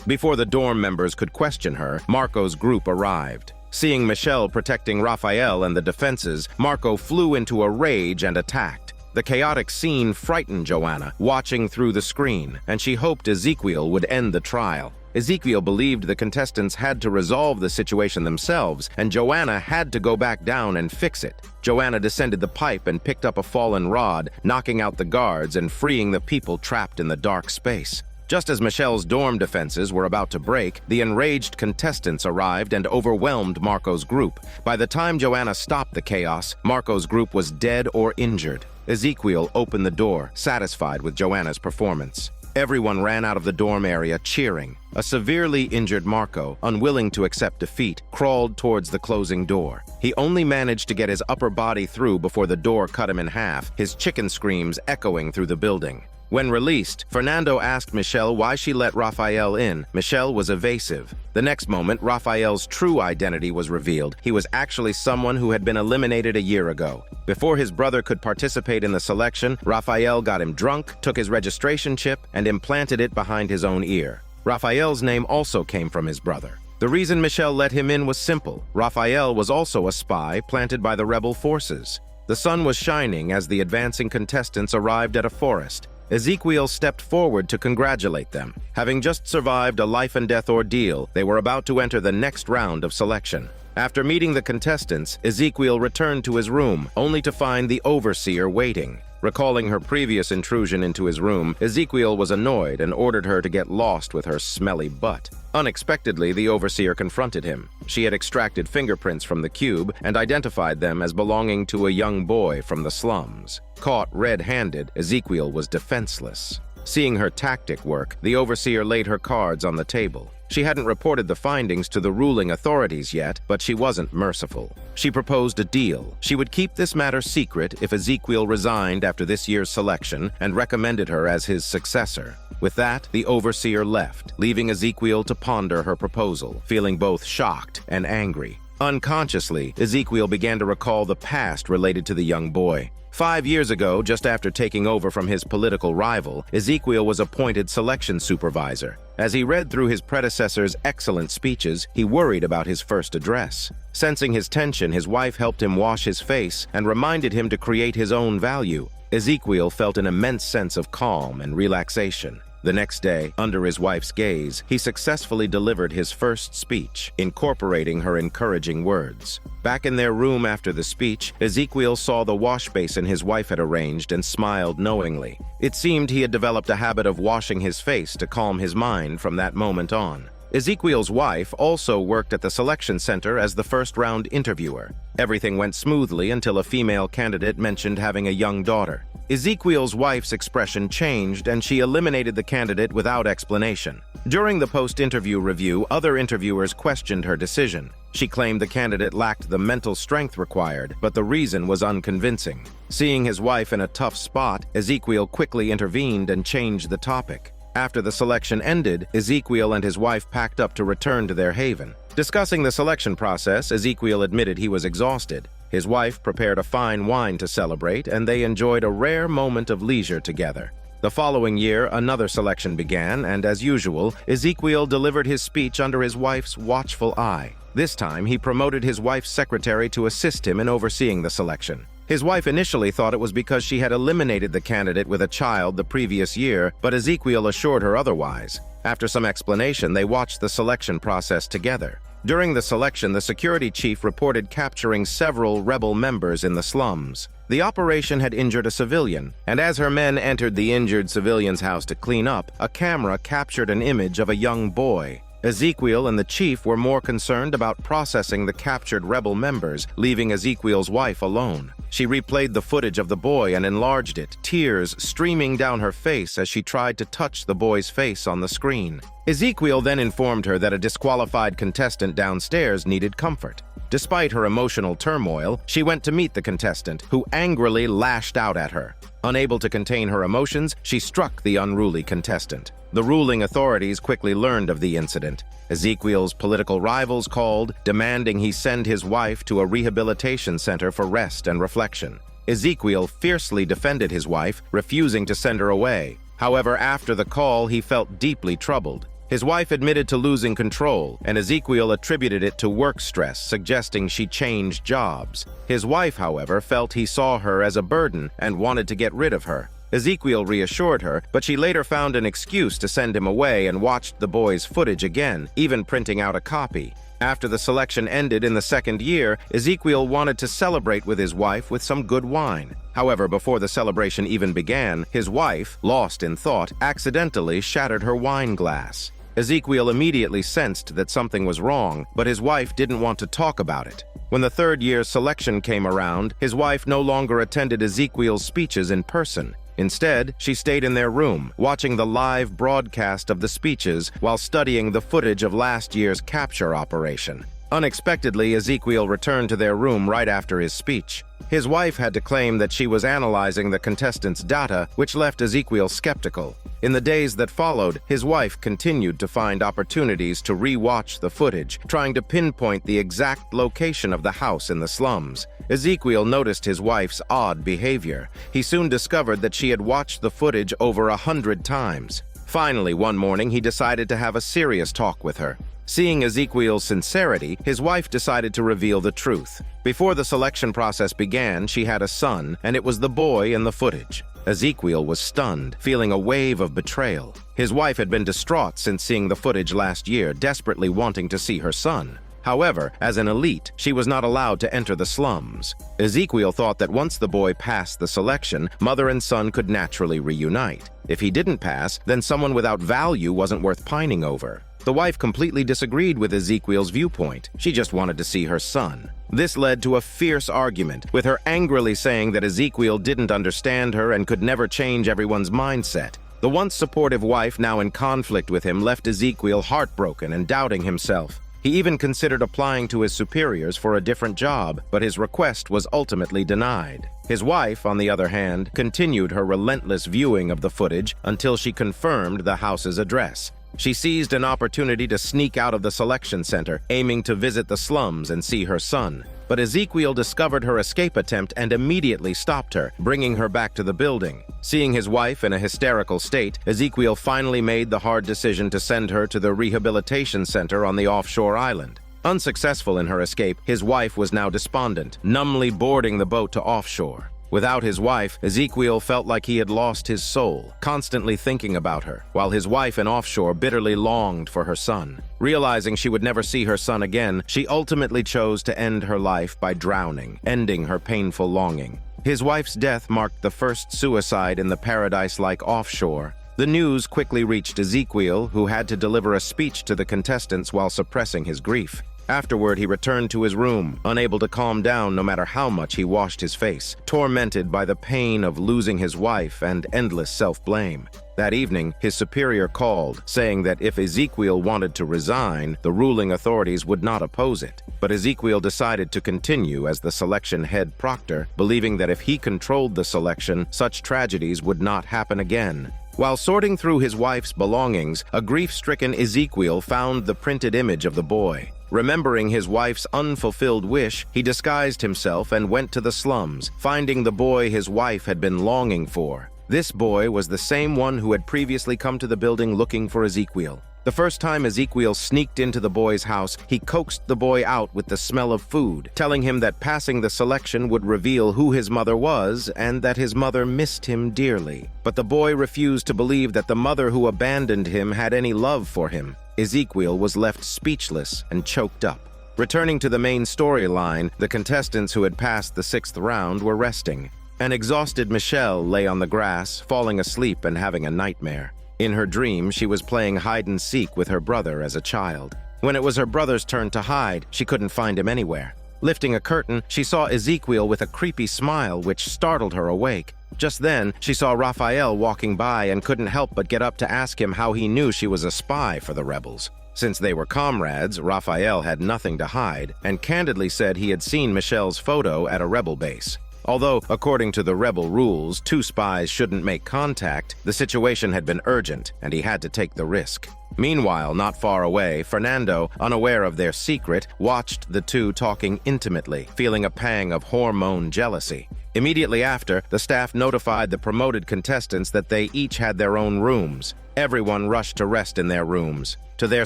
Before the dorm members could question her, Marco's group arrived. Seeing Michelle protecting Raphael and the defenses, Marco flew into a rage and attacked. The chaotic scene frightened Joanna, watching through the screen, and she hoped Ezekiel would end the trial. Ezekiel believed the contestants had to resolve the situation themselves, and Joanna had to go back down and fix it. Joanna descended the pipe and picked up a fallen rod, knocking out the guards and freeing the people trapped in the dark space. Just as Michelle's dorm defenses were about to break, the enraged contestants arrived and overwhelmed Marco's group. By the time Joanna stopped the chaos, Marco's group was dead or injured. Ezekiel opened the door, satisfied with Joanna's performance. Everyone ran out of the dorm area cheering. A severely injured Marco, unwilling to accept defeat, crawled towards the closing door. He only managed to get his upper body through before the door cut him in half, his chicken screams echoing through the building. When released, Fernando asked Michelle why she let Raphael in. Michelle was evasive. The next moment, Raphael's true identity was revealed. He was actually someone who had been eliminated a year ago. Before his brother could participate in the selection, Raphael got him drunk, took his registration chip, and implanted it behind his own ear. Raphael's name also came from his brother. The reason Michelle let him in was simple. Raphael was also a spy planted by the rebel forces. The sun was shining as the advancing contestants arrived at a forest. Ezekiel stepped forward to congratulate them. Having just survived a life-and-death ordeal, they were about to enter the next round of selection. After meeting the contestants, Ezekiel returned to his room, only to find the overseer waiting. Recalling her previous intrusion into his room, Ezekiel was annoyed and ordered her to get lost with her smelly butt. Unexpectedly, the overseer confronted him. She had extracted fingerprints from the cube and identified them as belonging to a young boy from the slums. Caught red-handed, Ezekiel was defenseless. Seeing her tactic work, the overseer laid her cards on the table. She hadn't reported the findings to the ruling authorities yet, but she wasn't merciful. She proposed a deal. She would keep this matter secret if Ezekiel resigned after this year's selection and recommended her as his successor. With that, the overseer left, leaving Ezekiel to ponder her proposal, feeling both shocked and angry. Unconsciously, Ezekiel began to recall the past related to the young boy. 5 years ago, just after taking over from his political rival, Ezekiel was appointed selection supervisor. As he read through his predecessor's excellent speeches, he worried about his first address. Sensing his tension, his wife helped him wash his face and reminded him to create his own value. Ezekiel felt an immense sense of calm and relaxation. The next day, under his wife's gaze, he successfully delivered his first speech, incorporating her encouraging words. Back in their room after the speech, Ezekiel saw the wash basin his wife had arranged and smiled knowingly. It seemed he had developed a habit of washing his face to calm his mind from that moment on. Ezekiel's wife also worked at the selection center as the first-round interviewer. Everything went smoothly until a female candidate mentioned having a young daughter. Ezekiel's wife's expression changed and she eliminated the candidate without explanation. During the post-interview review, other interviewers questioned her decision. She claimed the candidate lacked the mental strength required, but the reason was unconvincing. Seeing his wife in a tough spot, Ezekiel quickly intervened and changed the topic. After the selection ended, Ezekiel and his wife packed up to return to their haven. Discussing the selection process, Ezekiel admitted he was exhausted. His wife prepared a fine wine to celebrate, and they enjoyed a rare moment of leisure together. The following year, another selection began, and as usual, Ezekiel delivered his speech under his wife's watchful eye. This time, he promoted his wife's secretary to assist him in overseeing the selection. His wife initially thought it was because she had eliminated the candidate with a child the previous year, but Ezekiel assured her otherwise. After some explanation, they watched the selection process together. During the selection, the security chief reported capturing several rebel members in the slums. The operation had injured a civilian, and as her men entered the injured civilian's house to clean up, a camera captured an image of a young boy. Ezekiel and the chief were more concerned about processing the captured rebel members, leaving Ezekiel's wife alone. She replayed the footage of the boy and enlarged it, tears streaming down her face as she tried to touch the boy's face on the screen. Ezekiel then informed her that a disqualified contestant downstairs needed comfort. Despite her emotional turmoil, she went to meet the contestant, who angrily lashed out at her. Unable to contain her emotions, she struck the unruly contestant. The ruling authorities quickly learned of the incident. Ezekiel's political rivals called, demanding he send his wife to a rehabilitation center for rest and reflection. Ezekiel fiercely defended his wife, refusing to send her away. However, after the call, he felt deeply troubled. His wife admitted to losing control, and Ezekiel attributed it to work stress, suggesting she changed jobs. His wife, however, felt he saw her as a burden and wanted to get rid of her. Ezekiel reassured her, but she later found an excuse to send him away and watched the boy's footage again, even printing out a copy. After the selection ended in the second year, Ezekiel wanted to celebrate with his wife with some good wine. However, before the celebration even began, his wife, lost in thought, accidentally shattered her wine glass. Ezekiel immediately sensed that something was wrong, but his wife didn't want to talk about it. When the third year's selection came around, his wife no longer attended Ezekiel's speeches in person. Instead, she stayed in their room, watching the live broadcast of the speeches while studying the footage of last year's capture operation. Unexpectedly, Ezekiel returned to their room right after his speech. His wife had to claim that she was analyzing the contestants' data, which left Ezekiel skeptical. In the days that followed, his wife continued to find opportunities to re-watch the footage, trying to pinpoint the exact location of the house in the slums. Ezekiel noticed his wife's odd behavior. He soon discovered that she had watched the footage over 100 times. Finally, one morning, he decided to have a serious talk with her. Seeing Ezekiel's sincerity, his wife decided to reveal the truth. Before the selection process began, she had a son, and it was the boy in the footage. Ezekiel was stunned, feeling a wave of betrayal. His wife had been distraught since seeing the footage last year, desperately wanting to see her son. However, as an elite, she was not allowed to enter the slums. Ezekiel thought that once the boy passed the selection, mother and son could naturally reunite. If he didn't pass, then someone without value wasn't worth pining over. The wife completely disagreed with Ezekiel's viewpoint. She just wanted to see her son. This led to a fierce argument, with her angrily saying that Ezekiel didn't understand her and could never change everyone's mindset. The once supportive wife, now in conflict with him, left Ezekiel heartbroken and doubting himself. He even considered applying to his superiors for a different job, but his request was ultimately denied. His wife, on the other hand, continued her relentless viewing of the footage until she confirmed the house's address. She seized an opportunity to sneak out of the selection center, aiming to visit the slums and see her son. But Ezekiel discovered her escape attempt and immediately stopped her, bringing her back to the building. Seeing his wife in a hysterical state, Ezekiel finally made the hard decision to send her to the rehabilitation center on the offshore island. Unsuccessful in her escape, his wife was now despondent, numbly boarding the boat to offshore. Without his wife, Ezekiel felt like he had lost his soul, constantly thinking about her, while his wife in offshore bitterly longed for her son. Realizing she would never see her son again, she ultimately chose to end her life by drowning, ending her painful longing. His wife's death marked the first suicide in the paradise-like offshore. The news quickly reached Ezekiel, who had to deliver a speech to the contestants while suppressing his grief. Afterward, he returned to his room, unable to calm down no matter how much he washed his face, tormented by the pain of losing his wife and endless self-blame. That evening, his superior called, saying that if Ezekiel wanted to resign, the ruling authorities would not oppose it. But Ezekiel decided to continue as the selection head proctor, believing that if he controlled the selection, such tragedies would not happen again. While sorting through his wife's belongings, a grief-stricken Ezekiel found the printed image of the boy. Remembering his wife's unfulfilled wish, he disguised himself and went to the slums, finding the boy his wife had been longing for. This boy was the same one who had previously come to the building looking for Ezekiel. The first time Ezekiel sneaked into the boy's house, he coaxed the boy out with the smell of food, telling him that passing the selection would reveal who his mother was and that his mother missed him dearly. But the boy refused to believe that the mother who abandoned him had any love for him. Ezekiel was left speechless and choked up. Returning to the main storyline, the contestants who had passed the 6th round were resting. An exhausted Michelle lay on the grass, falling asleep and having a nightmare. In her dream, she was playing hide-and-seek with her brother as a child. When it was her brother's turn to hide, she couldn't find him anywhere. Lifting a curtain, she saw Ezekiel with a creepy smile which startled her awake. Just then, she saw Raphael walking by and couldn't help but get up to ask him how he knew she was a spy for the rebels. Since they were comrades, Raphael had nothing to hide and candidly said he had seen Michelle's photo at a rebel base. Although, according to the rebel rules, 2 spies shouldn't make contact, the situation had been urgent and he had to take the risk. Meanwhile, not far away, Fernando, unaware of their secret, watched the two talking intimately, feeling a pang of hormone jealousy. Immediately after, the staff notified the promoted contestants that they each had their own rooms. Everyone rushed to rest in their rooms. To their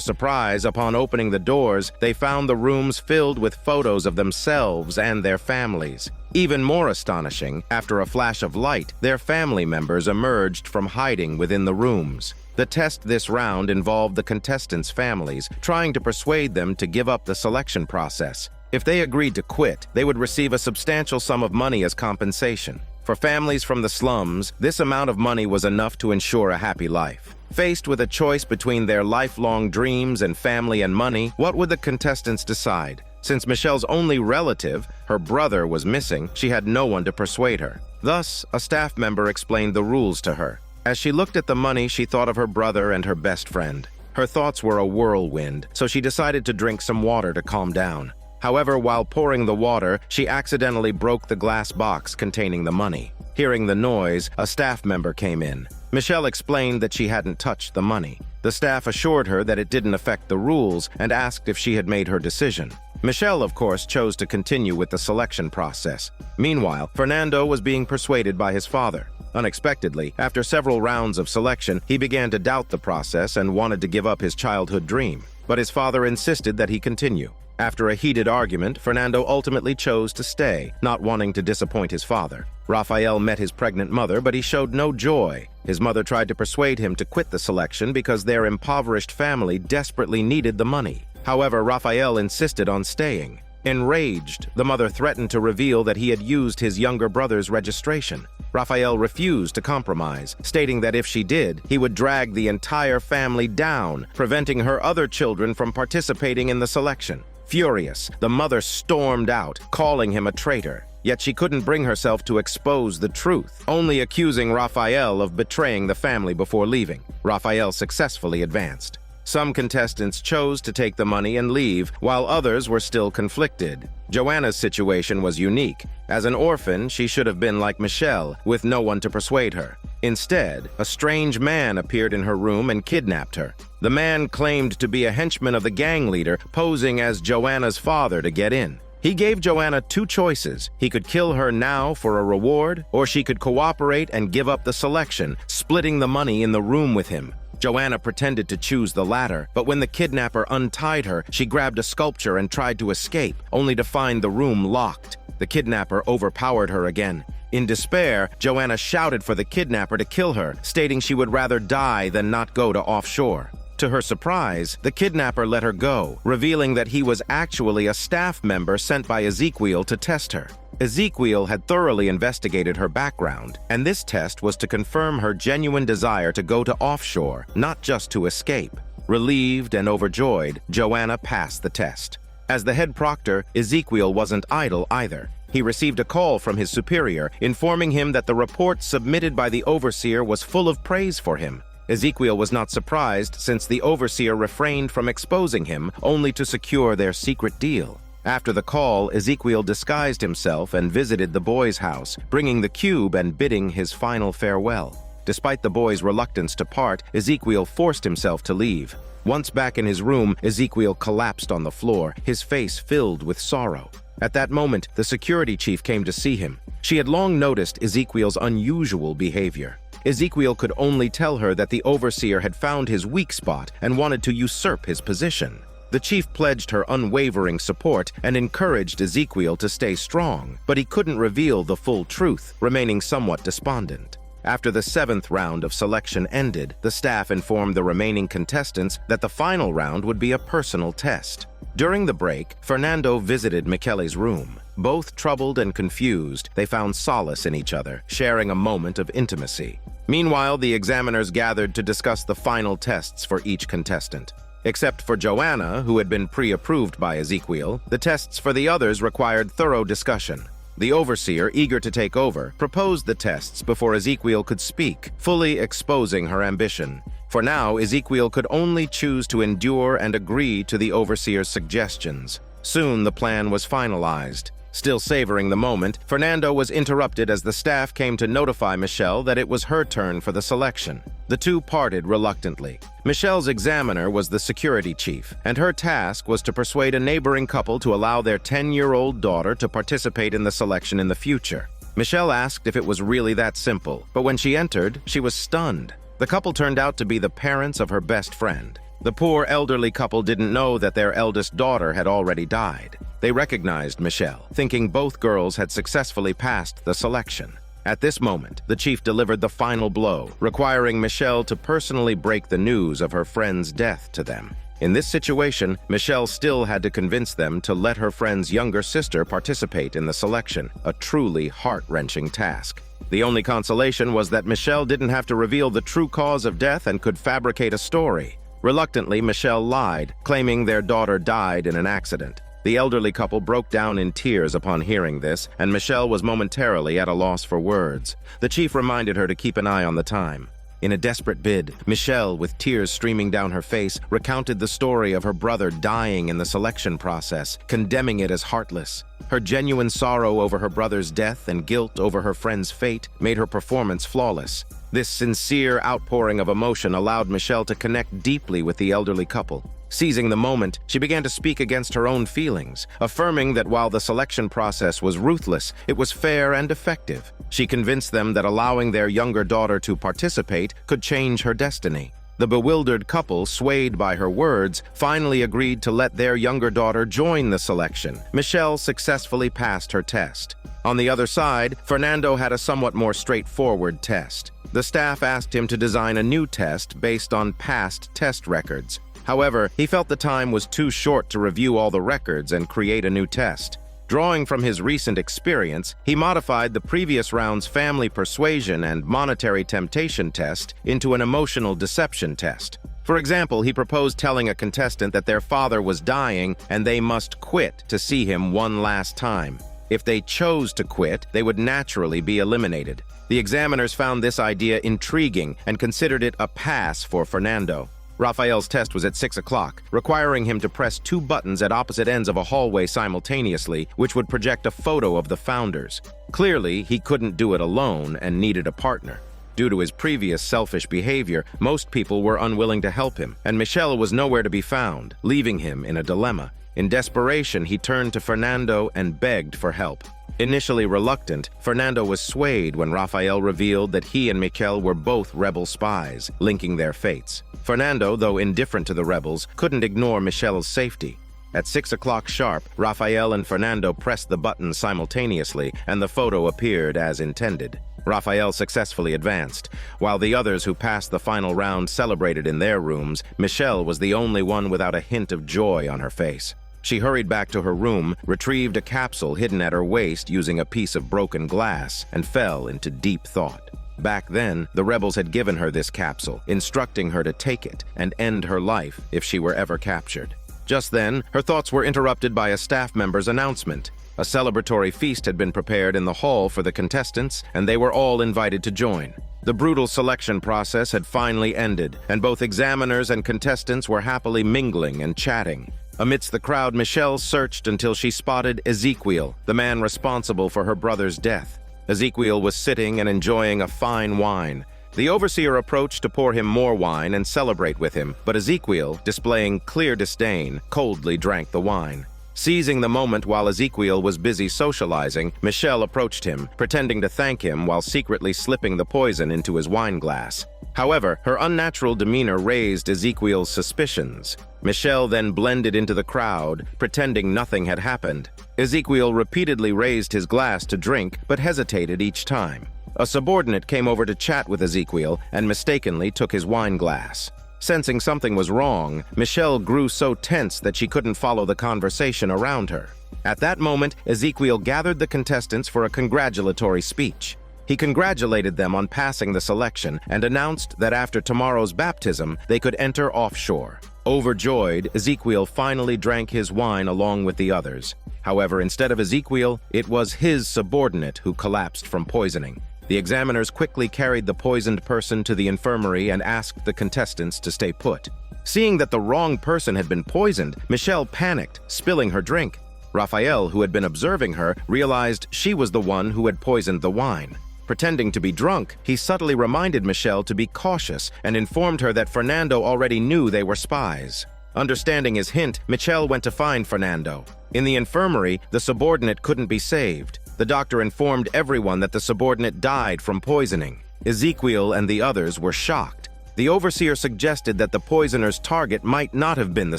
surprise, upon opening the doors, they found the rooms filled with photos of themselves and their families. Even more astonishing, after a flash of light, their family members emerged from hiding within the rooms. The test this round involved the contestants' families, trying to persuade them to give up the selection process. If they agreed to quit, they would receive a substantial sum of money as compensation. For families from the slums, this amount of money was enough to ensure a happy life. Faced with a choice between their lifelong dreams and family and money, what would the contestants decide? Since Michelle's only relative, her brother, was missing, she had no one to persuade her. Thus, a staff member explained the rules to her. As she looked at the money, she thought of her brother and her best friend. Her thoughts were a whirlwind, so she decided to drink some water to calm down. However, while pouring the water, she accidentally broke the glass box containing the money. Hearing the noise, a staff member came in. Michelle explained that she hadn't touched the money. The staff assured her that it didn't affect the rules and asked if she had made her decision. Michelle, of course, chose to continue with the selection process. Meanwhile, Fernando was being persuaded by his father. Unexpectedly, after several rounds of selection, he began to doubt the process and wanted to give up his childhood dream. But his father insisted that he continue. After a heated argument, Fernando ultimately chose to stay, not wanting to disappoint his father. Raphael met his pregnant mother, but he showed no joy. His mother tried to persuade him to quit the selection because their impoverished family desperately needed the money. However, Raphael insisted on staying. Enraged, the mother threatened to reveal that he had used his younger brother's registration. Raphael refused to compromise, stating that if she did, he would drag the entire family down, preventing her other children from participating in the selection. Furious, the mother stormed out, calling him a traitor. Yet she couldn't bring herself to expose the truth, only accusing Raphael of betraying the family before leaving. Raphael successfully advanced. Some contestants chose to take the money and leave, while others were still conflicted. Joanna's situation was unique. As an orphan, she should have been like Michelle, with no one to persuade her. Instead, a strange man appeared in her room and kidnapped her. The man claimed to be a henchman of the gang leader, posing as Joanna's father to get in. He gave Joanna 2 choices. He could kill her now for a reward, or she could cooperate and give up the selection, splitting the money in the room with him. Joanna pretended to choose the latter, but when the kidnapper untied her, she grabbed a sculpture and tried to escape, only to find the room locked. The kidnapper overpowered her again. In despair, Joanna shouted for the kidnapper to kill her, stating she would rather die than not go to offshore. To her surprise, the kidnapper let her go, revealing that he was actually a staff member sent by Ezekiel to test her. Ezekiel had thoroughly investigated her background, and this test was to confirm her genuine desire to go to offshore, not just to escape. Relieved and overjoyed, Joanna passed the test. As the head proctor, Ezekiel wasn't idle either. He received a call from his superior, informing him that the report submitted by the overseer was full of praise for him. Ezekiel was not surprised, since the overseer refrained from exposing him, only to secure their secret deal. After the call, Ezekiel disguised himself and visited the boy's house, bringing the cube and bidding his final farewell. Despite the boy's reluctance to part, Ezekiel forced himself to leave. Once back in his room, Ezekiel collapsed on the floor, his face filled with sorrow. At that moment, the security chief came to see him. She had long noticed Ezekiel's unusual behavior. Ezekiel could only tell her that the overseer had found his weak spot and wanted to usurp his position. The chief pledged her unwavering support and encouraged Ezekiel to stay strong, but he couldn't reveal the full truth, remaining somewhat despondent. After the 7th round of selection ended, the staff informed the remaining contestants that the final round would be a personal test. During the break, Fernando visited Michele's room. Both troubled and confused, they found solace in each other, sharing a moment of intimacy. Meanwhile, the examiners gathered to discuss the final tests for each contestant. Except for Joanna, who had been pre-approved by Ezekiel, the tests for the others required thorough discussion. The overseer, eager to take over, proposed the tests before Ezekiel could speak, fully exposing her ambition. For now, Ezekiel could only choose to endure and agree to the overseer's suggestions. Soon the plan was finalized. Still savoring the moment, Fernando was interrupted as the staff came to notify Michele that it was her turn for the selection. The two parted reluctantly. Michele's examiner was the security chief, and her task was to persuade a neighboring couple to allow their 10-year-old daughter to participate in the selection in the future. Michele asked if it was really that simple, but when she entered, she was stunned. The couple turned out to be the parents of her best friend. The poor elderly couple didn't know that their eldest daughter had already died. They recognized Michele, thinking both girls had successfully passed the selection. At this moment, the chief delivered the final blow, requiring Michele to personally break the news of her friend's death to them. In this situation, Michele still had to convince them to let her friend's younger sister participate in the selection, a truly heart-wrenching task. The only consolation was that Michele didn't have to reveal the true cause of death and could fabricate a story. Reluctantly, Michele lied, claiming their daughter died in an accident. The elderly couple broke down in tears upon hearing this, and Michele was momentarily at a loss for words. The chief reminded her to keep an eye on the time. In a desperate bid, Michele, with tears streaming down her face, recounted the story of her brother dying in the selection process, condemning it as heartless. Her genuine sorrow over her brother's death and guilt over her friend's fate made her performance flawless. This sincere outpouring of emotion allowed Michele to connect deeply with the elderly couple. Seizing the moment, she began to speak against her own feelings, affirming that while the selection process was ruthless, it was fair and effective. She convinced them that allowing their younger daughter to participate could change her destiny. The bewildered couple, swayed by her words, finally agreed to let their younger daughter join the selection. Michele successfully passed her test. On the other side, Fernando had a somewhat more straightforward test. The staff asked him to design a new test based on past test records. However, he felt the time was too short to review all the records and create a new test. Drawing from his recent experience, he modified the previous round's family persuasion and monetary temptation test into an emotional deception test. For example, he proposed telling a contestant that their father was dying and they must quit to see him one last time. If they chose to quit, they would naturally be eliminated. The examiners found this idea intriguing and considered it a pass for Fernando. Raphael's test was at 6 o'clock, requiring him to press 2 buttons at opposite ends of a hallway simultaneously, which would project a photo of the founders. Clearly, he couldn't do it alone and needed a partner. Due to his previous selfish behavior, most people were unwilling to help him, and Michele was nowhere to be found, leaving him in a dilemma. In desperation, he turned to Fernando and begged for help. Initially reluctant, Fernando was swayed when Raphael revealed that he and Michele were both rebel spies, linking their fates. Fernando, though indifferent to the rebels, couldn't ignore Michele's safety. At 6 o'clock sharp, Raphael and Fernando pressed the button simultaneously, and the photo appeared as intended. Raphael successfully advanced. While the others who passed the final round celebrated in their rooms, Michelle was the only one without a hint of joy on her face. She hurried back to her room, retrieved a capsule hidden at her waist using a piece of broken glass, and fell into deep thought. Back then, the rebels had given her this capsule, instructing her to take it and end her life if she were ever captured. Just then, her thoughts were interrupted by a staff member's announcement. A celebratory feast had been prepared in the hall for the contestants, and they were all invited to join. The brutal selection process had finally ended, and both examiners and contestants were happily mingling and chatting. Amidst the crowd, Michelle searched until she spotted Ezekiel, the man responsible for her brother's death. Ezekiel was sitting and enjoying a fine wine. The overseer approached to pour him more wine and celebrate with him, but Ezekiel, displaying clear disdain, coldly drank the wine. Seizing the moment while Ezekiel was busy socializing, Michelle approached him, pretending to thank him while secretly slipping the poison into his wine glass. However, her unnatural demeanor raised Ezekiel's suspicions. Michelle then blended into the crowd, pretending nothing had happened. Ezekiel repeatedly raised his glass to drink, but hesitated each time. A subordinate came over to chat with Ezekiel and mistakenly took his wine glass. Sensing something was wrong, Michelle grew so tense that she couldn't follow the conversation around her. At that moment, Ezekiel gathered the contestants for a congratulatory speech. He congratulated them on passing the selection and announced that after tomorrow's baptism, they could enter offshore. Overjoyed, Ezekiel finally drank his wine along with the others. However, instead of Ezekiel, it was his subordinate who collapsed from poisoning. The examiners quickly carried the poisoned person to the infirmary and asked the contestants to stay put. Seeing that the wrong person had been poisoned, Michelle panicked, spilling her drink. Raphael, who had been observing her, realized she was the one who had poisoned the wine. Pretending to be drunk, he subtly reminded Michelle to be cautious and informed her that Fernando already knew they were spies. Understanding his hint, Michelle went to find Fernando. In the infirmary, the subordinate couldn't be saved. The doctor informed everyone that the subordinate died from poisoning. Ezekiel and the others were shocked. The overseer suggested that the poisoner's target might not have been the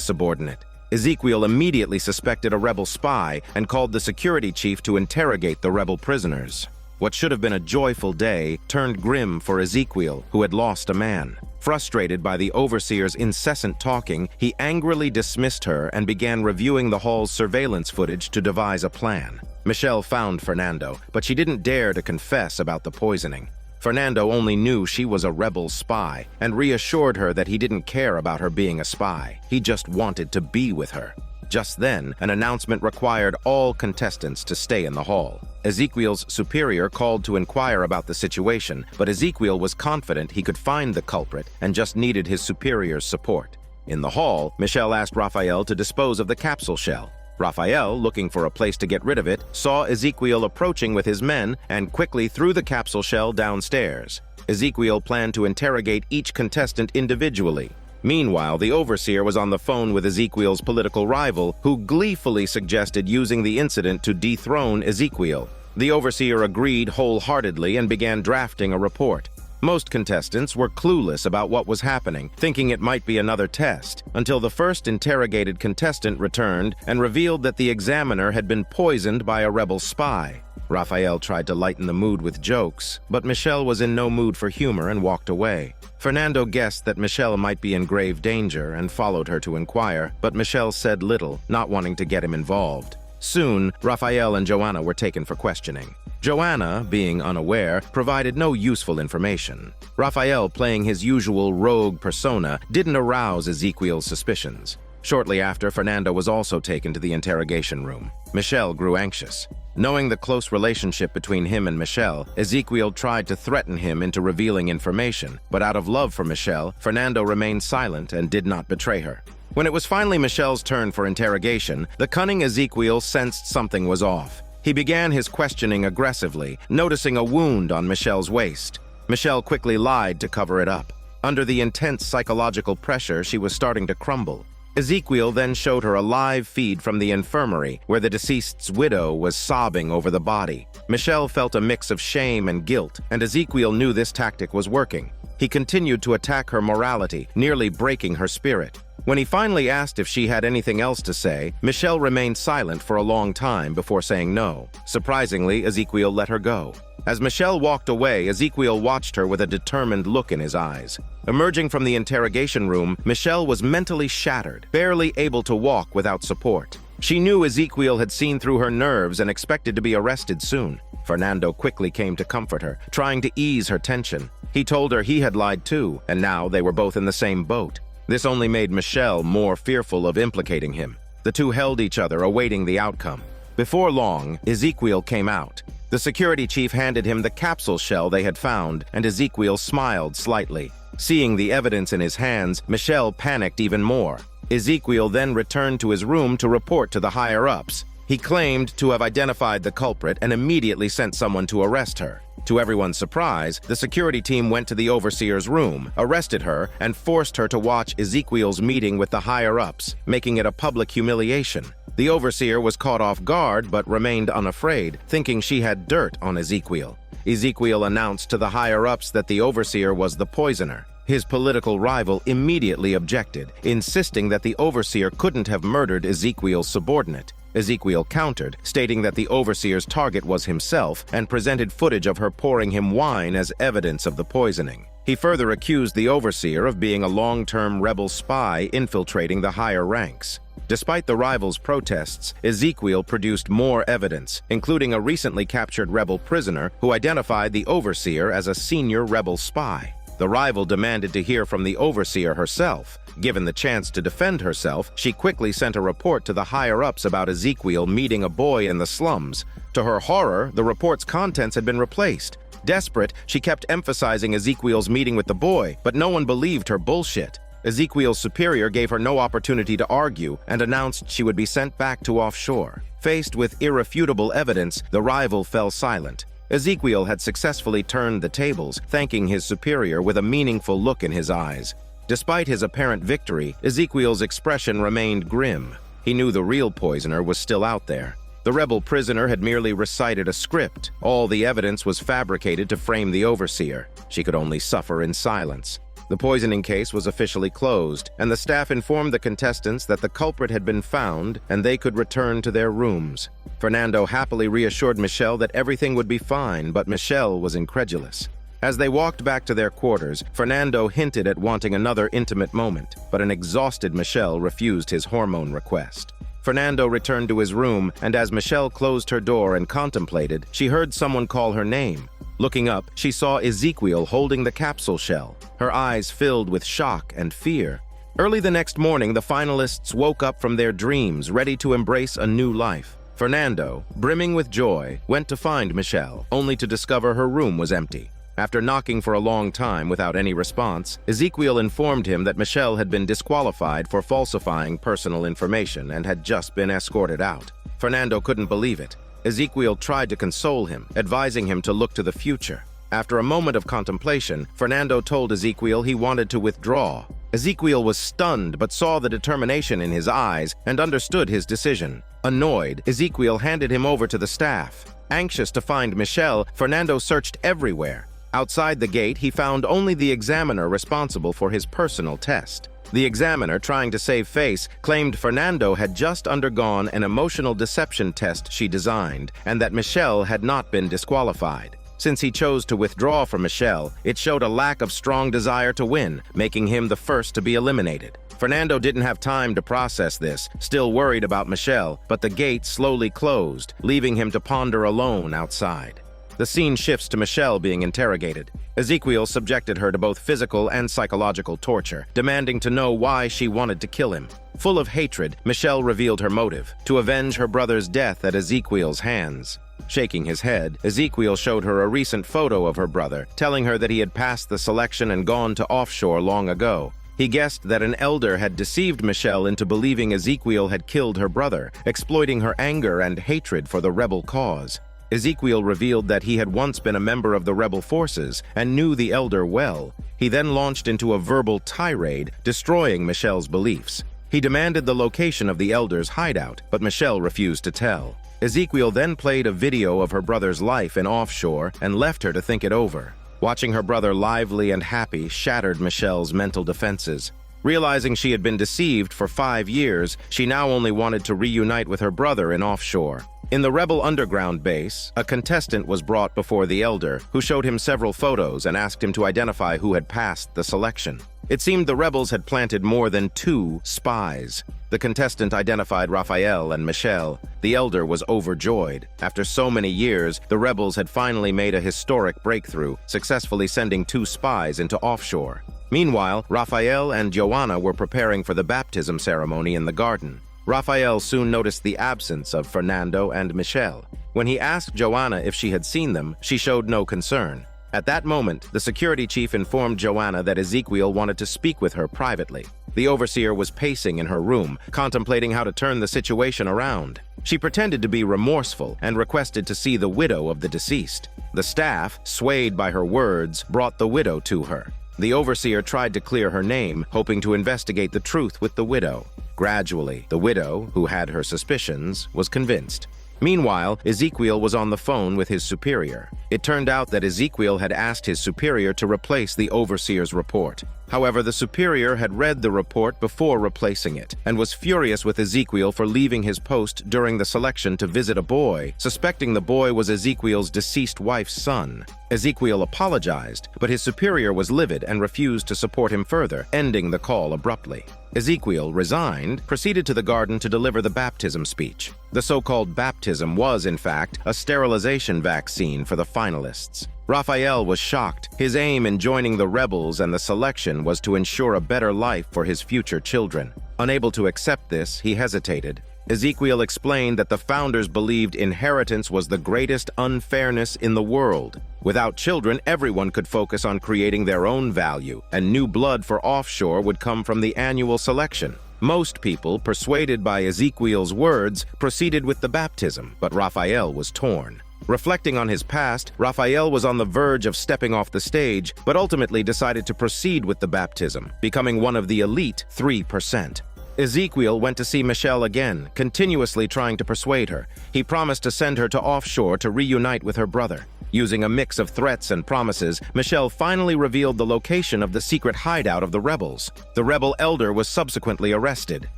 subordinate. Ezekiel immediately suspected a rebel spy and called the security chief to interrogate the rebel prisoners. What should have been a joyful day turned grim for Ezekiel, who had lost a man. Frustrated by the overseer's incessant talking, he angrily dismissed her and began reviewing the hall's surveillance footage to devise a plan. Michelle found Fernando, but she didn't dare to confess about the poisoning. Fernando only knew she was a rebel spy and reassured her that he didn't care about her being a spy. He just wanted to be with her. Just then, an announcement required all contestants to stay in the hall. Ezekiel's superior called to inquire about the situation, but Ezekiel was confident he could find the culprit and just needed his superior's support. In the hall, Michelle asked Raphael to dispose of the capsule shell. Raphael, looking for a place to get rid of it, saw Ezekiel approaching with his men and quickly threw the capsule shell downstairs. Ezekiel planned to interrogate each contestant individually. Meanwhile, the overseer was on the phone with Ezekiel's political rival, who gleefully suggested using the incident to dethrone Ezekiel. The overseer agreed wholeheartedly and began drafting a report. Most contestants were clueless about what was happening, thinking it might be another test, until the first interrogated contestant returned and revealed that the examiner had been poisoned by a rebel spy. Raphael tried to lighten the mood with jokes, but Michelle was in no mood for humor and walked away. Fernando guessed that Michelle might be in grave danger and followed her to inquire, but Michelle said little, not wanting to get him involved. Soon, Raphael and Joanna were taken for questioning. Joanna, being unaware, provided no useful information. Raphael, playing his usual rogue persona, didn't arouse Ezekiel's suspicions. Shortly after, Fernando was also taken to the interrogation room. Michelle grew anxious. Knowing the close relationship between him and Michelle, Ezekiel tried to threaten him into revealing information, but out of love for Michelle, Fernando remained silent and did not betray her. When it was finally Michelle's turn for interrogation, the cunning Ezekiel sensed something was off. He began his questioning aggressively, noticing a wound on Michelle's waist. Michelle quickly lied to cover it up. Under the intense psychological pressure, she was starting to crumble. Ezekiel then showed her a live feed from the infirmary, where the deceased's widow was sobbing over the body. Michelle felt a mix of shame and guilt, and Ezekiel knew this tactic was working. He continued to attack her morality, nearly breaking her spirit. When he finally asked if she had anything else to say, Michelle remained silent for a long time before saying no. Surprisingly, Ezekiel let her go. As Michelle walked away, Ezekiel watched her with a determined look in his eyes. Emerging from the interrogation room, Michelle was mentally shattered, barely able to walk without support. She knew Ezekiel had seen through her nerves and expected to be arrested soon. Fernando quickly came to comfort her, trying to ease her tension. He told her he had lied too, and now they were both in the same boat. This only made Michelle more fearful of implicating him. The two held each other, awaiting the outcome. Before long, Ezekiel came out. The security chief handed him the capsule shell they had found, and Ezekiel smiled slightly. Seeing the evidence in his hands, Michelle panicked even more. Ezekiel then returned to his room to report to the higher-ups. He claimed to have identified the culprit and immediately sent someone to arrest her. To everyone's surprise, the security team went to the overseer's room, arrested her, and forced her to watch Ezekiel's meeting with the higher-ups, making it a public humiliation. The overseer was caught off guard but remained unafraid, thinking she had dirt on Ezekiel. Ezekiel announced to the higher-ups that the overseer was the poisoner. His political rival immediately objected, insisting that the overseer couldn't have murdered Ezekiel's subordinate. Ezekiel countered, stating that the overseer's target was himself, and presented footage of her pouring him wine as evidence of the poisoning. He further accused the overseer of being a long-term rebel spy infiltrating the higher ranks. Despite the rivals' protests, Ezekiel produced more evidence, including a recently captured rebel prisoner who identified the overseer as a senior rebel spy. The rival demanded to hear from the overseer herself. Given the chance to defend herself, she quickly sent a report to the higher-ups about Ezekiel meeting a boy in the slums. To her horror, the report's contents had been replaced. Desperate, she kept emphasizing Ezekiel's meeting with the boy, but no one believed her bullshit. Ezekiel's superior gave her no opportunity to argue and announced she would be sent back to offshore. Faced with irrefutable evidence, the rival fell silent. Ezekiel had successfully turned the tables, thanking his superior with a meaningful look in his eyes. Despite his apparent victory, Ezekiel's expression remained grim. He knew the real poisoner was still out there. The rebel prisoner had merely recited a script. All the evidence was fabricated to frame the overseer. She could only suffer in silence. The poisoning case was officially closed, and the staff informed the contestants that the culprit had been found and they could return to their rooms. Fernando happily reassured Michelle that everything would be fine, but Michelle was incredulous. As they walked back to their quarters, Fernando hinted at wanting another intimate moment, but an exhausted Michelle refused his hormone request. Fernando returned to his room, and as Michelle closed her door and contemplated, she heard someone call her name. Looking up, she saw Ezekiel holding the capsule shell, her eyes filled with shock and fear. Early the next morning, the finalists woke up from their dreams, ready to embrace a new life. Fernando, brimming with joy, went to find Michelle, only to discover her room was empty. After knocking for a long time without any response, Ezekiel informed him that Michelle had been disqualified for falsifying personal information and had just been escorted out. Fernando couldn't believe it. Ezekiel tried to console him, advising him to look to the future. After a moment of contemplation, Fernando told Ezekiel he wanted to withdraw. Ezekiel was stunned but saw the determination in his eyes and understood his decision. Annoyed, Ezekiel handed him over to the staff. Anxious to find Michelle, Fernando searched everywhere. Outside the gate, he found only the examiner responsible for his personal test. The examiner, trying to save face, claimed Fernando had just undergone an emotional deception test she designed, and that Michelle had not been disqualified. Since he chose to withdraw from Michelle, it showed a lack of strong desire to win, making him the first to be eliminated. Fernando didn't have time to process this, still worried about Michelle, but the gate slowly closed, leaving him to ponder alone outside. The scene shifts to Michelle being interrogated. Ezekiel subjected her to both physical and psychological torture, demanding to know why she wanted to kill him. Full of hatred, Michelle revealed her motive: to avenge her brother's death at Ezekiel's hands. Shaking his head, Ezekiel showed her a recent photo of her brother, telling her that he had passed the selection and gone to offshore long ago. He guessed that an elder had deceived Michelle into believing Ezekiel had killed her brother, exploiting her anger and hatred for the rebel cause. Ezekiel revealed that he had once been a member of the rebel forces and knew the elder well. He then launched into a verbal tirade, destroying Michelle's beliefs. He demanded the location of the elder's hideout, but Michelle refused to tell. Ezekiel then played a video of her brother's life in offshore and left her to think it over. Watching her brother lively and happy shattered Michelle's mental defenses. Realizing she had been deceived for 5 years, she now only wanted to reunite with her brother in offshore. In the rebel underground base, a contestant was brought before the elder, who showed him several photos and asked him to identify who had passed the selection. It seemed the rebels had planted more than 2 spies. The contestant identified Raphael and Michelle. The elder was overjoyed. After so many years, the rebels had finally made a historic breakthrough, successfully sending 2 spies into offshore. Meanwhile, Raphael and Joanna were preparing for the baptism ceremony in the garden. Raphael soon noticed the absence of Fernando and Michelle. When he asked Joanna if she had seen them, she showed no concern. At that moment, the security chief informed Joanna that Ezekiel wanted to speak with her privately. The overseer was pacing in her room, contemplating how to turn the situation around. She pretended to be remorseful and requested to see the widow of the deceased. The staff, swayed by her words, brought the widow to her. The overseer tried to clear her name, hoping to investigate the truth with the widow. Gradually, the widow, who had her suspicions, was convinced. Meanwhile, Ezekiel was on the phone with his superior. It turned out that Ezekiel had asked his superior to replace the overseer's report. However, the superior had read the report before replacing it, and was furious with Ezekiel for leaving his post during the selection to visit a boy, suspecting the boy was Ezekiel's deceased wife's son. Ezekiel apologized, but his superior was livid and refused to support him further, ending the call abruptly. Ezekiel, resigned, proceeded to the garden to deliver the baptism speech. The so-called baptism was, in fact, a sterilization vaccine for the finalists. Raphael was shocked. His aim in joining the rebels and the selection was to ensure a better life for his future children. Unable to accept this, he hesitated. Ezekiel explained that the founders believed inheritance was the greatest unfairness in the world. Without children, everyone could focus on creating their own value, and new blood for offshore would come from the annual selection. Most people, persuaded by Ezekiel's words, proceeded with the baptism, but Raphael was torn. Reflecting on his past, Raphael was on the verge of stepping off the stage, but ultimately decided to proceed with the baptism, becoming one of the elite 3%. Ezekiel went to see Michelle again, continuously trying to persuade her. He promised to send her to offshore to reunite with her brother. Using a mix of threats and promises, Michelle finally revealed the location of the secret hideout of the rebels. The rebel elder was subsequently arrested.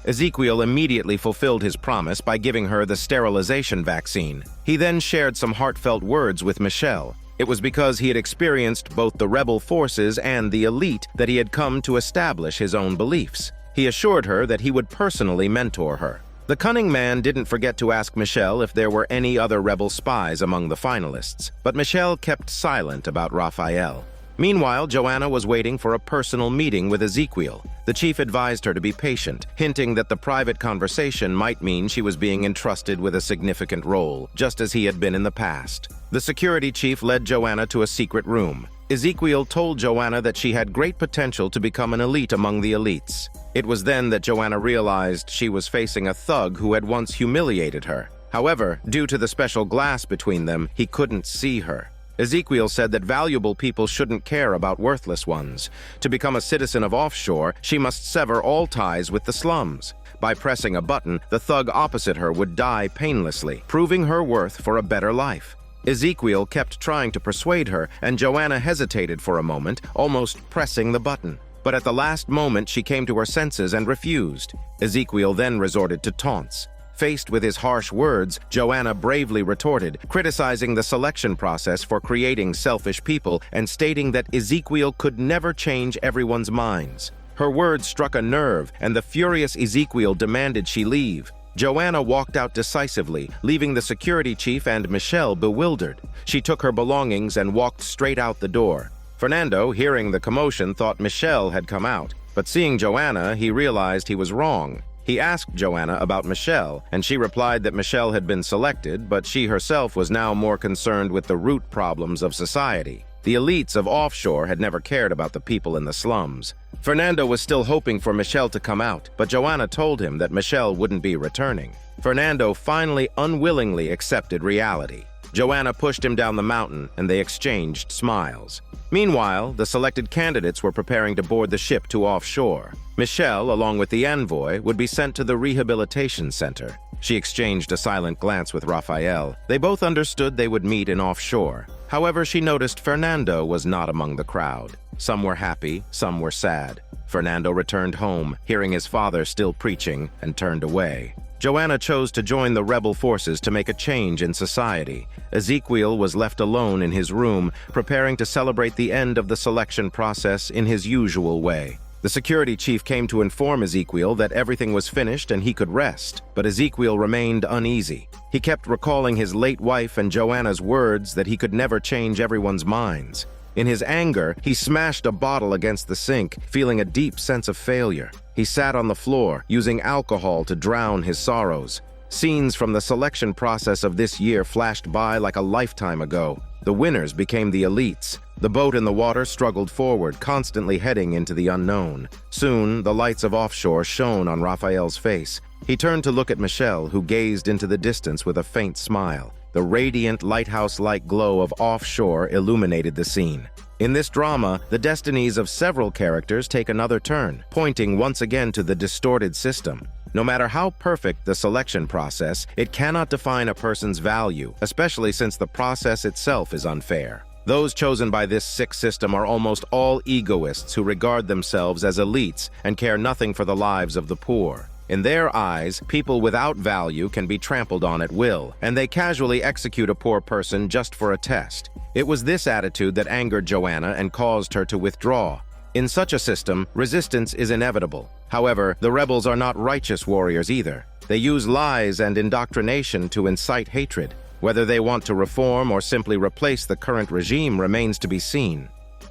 Ezekiel immediately fulfilled his promise by giving her the sterilization vaccine. He then shared some heartfelt words with Michelle. It was because he had experienced both the rebel forces and the elite that he had come to establish his own beliefs. He assured her that he would personally mentor her. The cunning man didn't forget to ask Michelle if there were any other rebel spies among the finalists, but Michelle kept silent about Raphael. Meanwhile, Joanna was waiting for a personal meeting with Ezekiel. The chief advised her to be patient, hinting that the private conversation might mean she was being entrusted with a significant role, just as he had been in the past. The security chief led Joanna to a secret room. Ezekiel told Joanna that she had great potential to become an elite among the elites. It was then that Joanna realized she was facing a thug who had once humiliated her. However, due to the special glass between them, he couldn't see her. Ezekiel said that valuable people shouldn't care about worthless ones. To become a citizen of offshore, she must sever all ties with the slums. By pressing a button, the thug opposite her would die painlessly, proving her worth for a better life. Ezekiel kept trying to persuade her, and Joanna hesitated for a moment, almost pressing the button. But at the last moment, she came to her senses and refused. Ezekiel then resorted to taunts. Faced with his harsh words, Joanna bravely retorted, criticizing the selection process for creating selfish people and stating that Ezekiel could never change everyone's minds. Her words struck a nerve, and the furious Ezekiel demanded she leave. Joanna walked out decisively, leaving the security chief and Michelle bewildered. She took her belongings and walked straight out the door. Fernando, hearing the commotion, thought Michelle had come out, but seeing Joanna, he realized he was wrong. He asked Joanna about Michelle, and she replied that Michelle had been selected, but she herself was now more concerned with the root problems of society. The elites of offshore had never cared about the people in the slums. Fernando was still hoping for Michelle to come out, but Joanna told him that Michelle wouldn't be returning. Fernando finally unwillingly accepted reality. Joanna pushed him down the mountain, and they exchanged smiles. Meanwhile, the selected candidates were preparing to board the ship to offshore. Michelle, along with the envoy, would be sent to the rehabilitation center. She exchanged a silent glance with Raphael. They both understood they would meet in offshore. However, she noticed Fernando was not among the crowd. Some were happy, some were sad. Fernando returned home, hearing his father still preaching, and turned away. Joanna chose to join the rebel forces to make a change in society. Ezekiel was left alone in his room, preparing to celebrate the end of the selection process in his usual way. The security chief came to inform Ezekiel that everything was finished and he could rest, but Ezekiel remained uneasy. He kept recalling his late wife and Joanna's words that he could never change everyone's minds. In his anger, he smashed a bottle against the sink, feeling a deep sense of failure. He sat on the floor, using alcohol to drown his sorrows. Scenes from the selection process of this year flashed by like a lifetime ago. The winners became the elites. The boat in the water struggled forward, constantly heading into the unknown. Soon, the lights of offshore shone on Raphael's face. He turned to look at Michelle, who gazed into the distance with a faint smile. The radiant, lighthouse-like glow of offshore illuminated the scene. In this drama, the destinies of several characters take another turn, pointing once again to the distorted system. No matter how perfect the selection process, it cannot define a person's value, especially since the process itself is unfair. Those chosen by this sick system are almost all egoists who regard themselves as elites and care nothing for the lives of the poor. In their eyes, people without value can be trampled on at will, and they casually execute a poor person just for a test. It was this attitude that angered Joanna and caused her to withdraw. In such a system, resistance is inevitable. However, the rebels are not righteous warriors either. They use lies and indoctrination to incite hatred. Whether they want to reform or simply replace the current regime remains to be seen.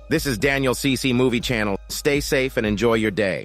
This is Daniel CC Movie Channel. Stay safe and enjoy your day.